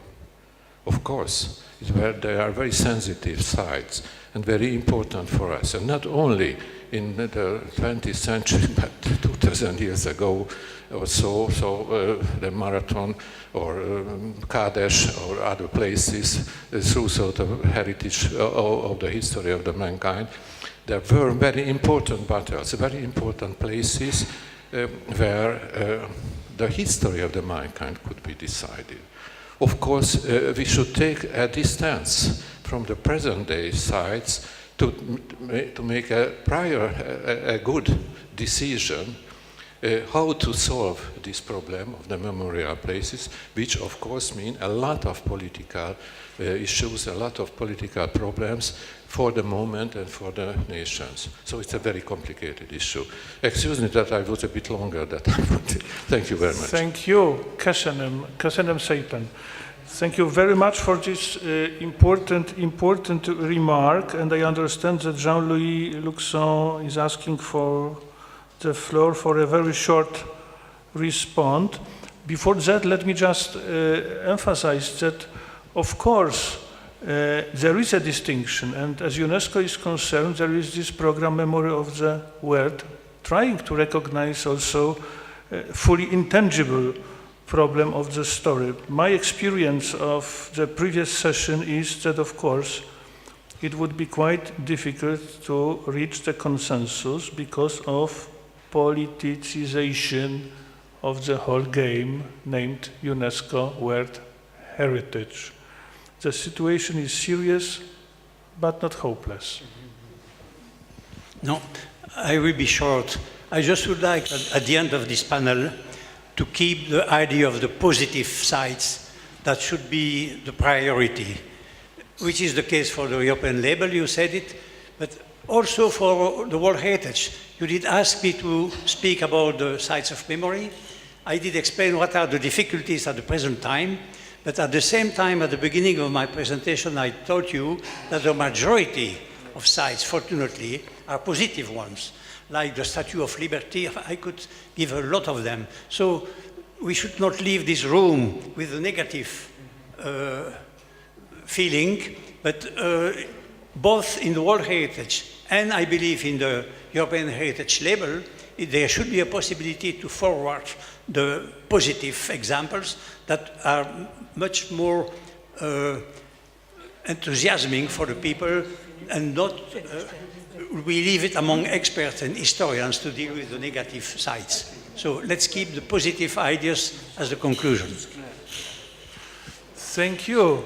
[SPEAKER 6] Of course, they are very sensitive sites and very important for us, and not only in the 20th century, but 2,000 years ago or so, the Marathon or Kadesh or other places through sort of heritage of the history of the mankind. There were very important battles, very important places where the history of the mankind could be decided. Of course, we should take a distance from the present-day sites to make a good decision how to solve this problem of the memorial places, which of course mean a lot of political issues, a lot of political problems for the moment and for the nations. So it's a very complicated issue. Excuse me that I was a bit longer than I wanted. Thank you very much.
[SPEAKER 2] Thank you, Köszönöm szépen. Thank you very much for this important remark, and I understand that Jean-Louis Luxon is asking for the floor for a very short response. Before that, let me just emphasize that, of course, there is a distinction, and as UNESCO is concerned, there is this program Memory of the World, trying to recognize also fully intangible problem of the story. My experience of the previous session is that, of course, it would be quite difficult to reach the consensus because of politicization of the whole game named UNESCO World Heritage. The situation is serious, but not hopeless.
[SPEAKER 7] No, I will be short. I just would like, at the end of this panel, to keep the idea of the positive sides. That should be the priority, which is the case for the European label, you said it, but also for the World Heritage. You did ask me to speak about the sites of memory. I did explain what are the difficulties at the present time, but at the same time, at the beginning of my presentation, I told you that the majority of sites, fortunately, are positive ones, like the Statue of Liberty. I could give a lot of them. So we should not leave this room with a negative feeling, but both in the World Heritage and I believe in the European Heritage label, there should be a possibility to forward the positive examples that are much more enthusiasming for the people, and not we leave it among experts and historians to deal with the negative sides. So let's keep the positive ideas as the conclusion.
[SPEAKER 2] Thank you.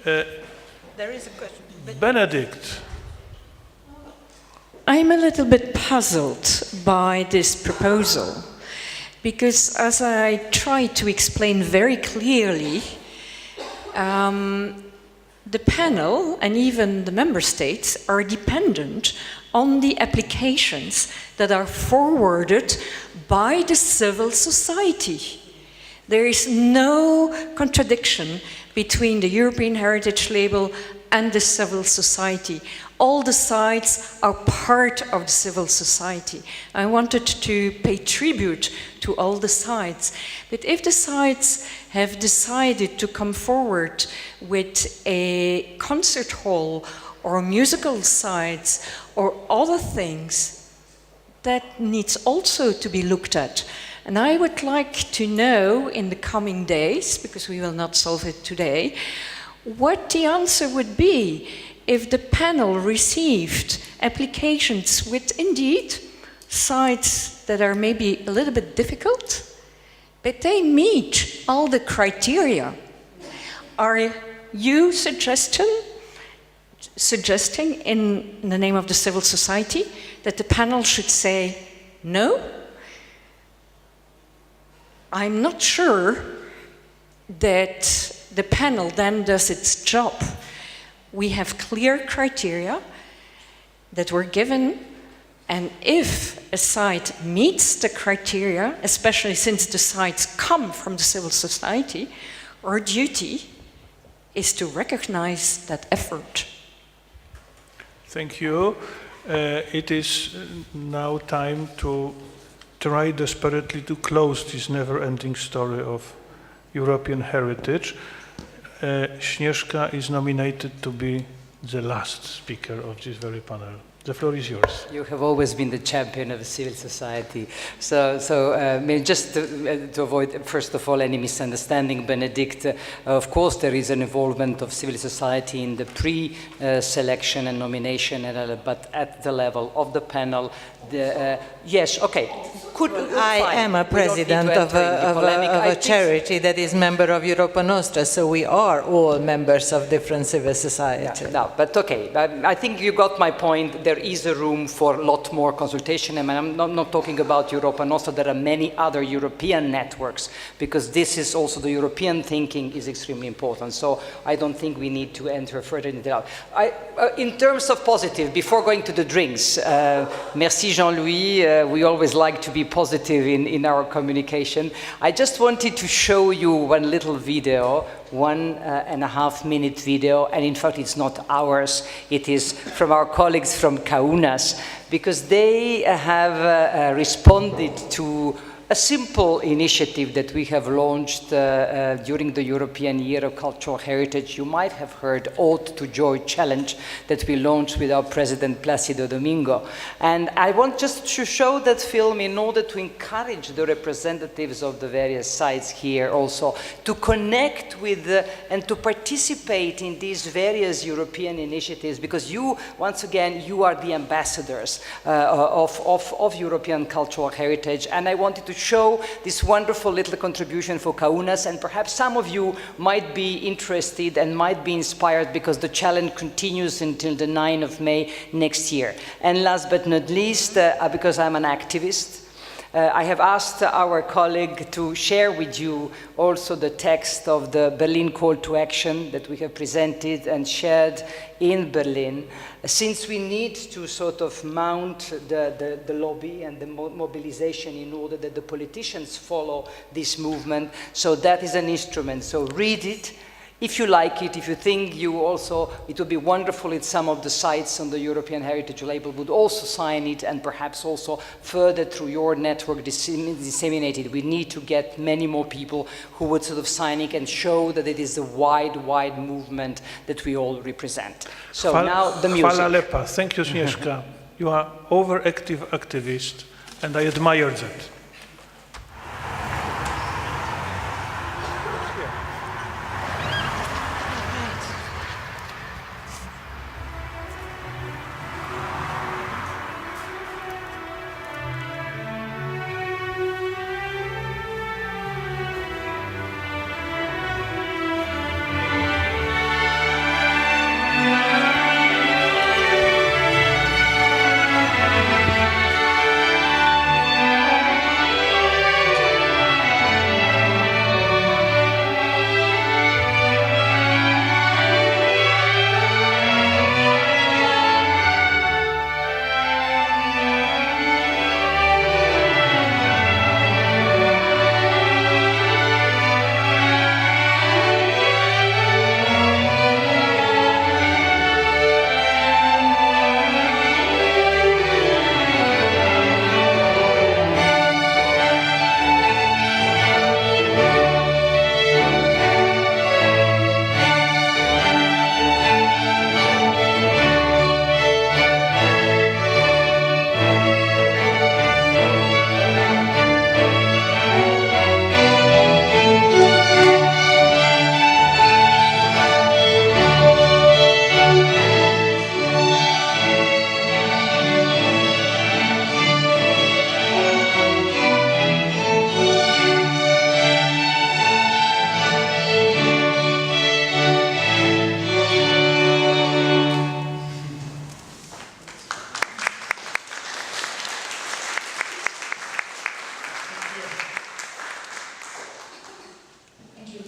[SPEAKER 4] There is a question.
[SPEAKER 2] Benedict.
[SPEAKER 8] I'm a little bit puzzled by this proposal, because as I tried to explain very clearly, the panel and even the member states are dependent on the applications that are forwarded by the civil society. There is no contradiction between the European Heritage Label and the civil society. All the sites are part of the civil society. I wanted to pay tribute to all the sites. But if the sites have decided to come forward with a concert hall or musical sites or other things, that needs also to be looked at. And I would like to know in the coming days, because we will not solve it today, what the answer would be if the panel received applications with indeed sites that are maybe a little bit difficult, but they meet all the criteria. Are you suggesting in the name of the civil society that the panel should say no? I'm not sure that the panel then does its job. We have clear criteria that were given, and if a site meets the criteria, especially since the sites come from the civil society, our duty is to recognize that effort.
[SPEAKER 2] Thank you. It is now time to try desperately to close this never-ending story of European heritage. Sneška is nominated to be the last speaker of this very panel. The floor is yours.
[SPEAKER 5] You have always been the champion of civil society. I mean, just to avoid, first of all, any misunderstanding, Benedict, of course there is an involvement of civil society in the pre-selection and nomination, but at the level of the panel, yes, okay.
[SPEAKER 4] I am a president of a charity that is member of Europa Nostra, so we are all members of different civil society.
[SPEAKER 5] Yeah, no, but okay, I think you got my point. There is a room for a lot more consultation, and I'm not talking about Europa Nostra. There are many other European networks, because this is also the European thinking is extremely important. So I don't think we need to enter further into that. In terms of positive, before going to the drinks, merci Jean-Louis. We always like to be positive in our communication. I just wanted to show you one little video, 1.5 minute video, and in fact it's not ours, it is from our colleagues from Kaunas, because they have responded to a simple initiative that we have launched during the European Year of Cultural Heritage. You might have heard Ode to Joy Challenge that we launched with our president Plácido Domingo. And I want just to show that film in order to encourage the representatives of the various sites here also to connect with and to participate in these various European initiatives, because you, once again, you are the ambassadors of European cultural heritage. And I wanted to show this wonderful little contribution for Kaunas, and perhaps some of you might be interested and might be inspired, because the challenge continues until the 9th of May next year. And last but not least, because I'm an activist, I have asked our colleague to share with you also the text of the Berlin Call to Action that we have presented and shared in Berlin, since we need to sort of mount the lobby and the mobilization in order that the politicians follow this movement. So that is an instrument. So read it. If you like it, if you think you also, it would be wonderful if some of the sites on the European Heritage Label would also sign it, and perhaps also further through your network disseminate it. We need to get many more people who would sort of sign it and show that it is a wide movement that we all represent. So now the music.
[SPEAKER 2] Hvala lepa. Thank you, Sneška. You are overactive activist, and I admire that.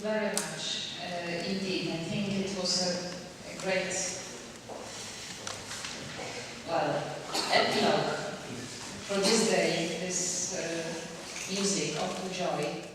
[SPEAKER 1] very much indeed. I think it was a great, well, epilogue for this day, this music of the joy.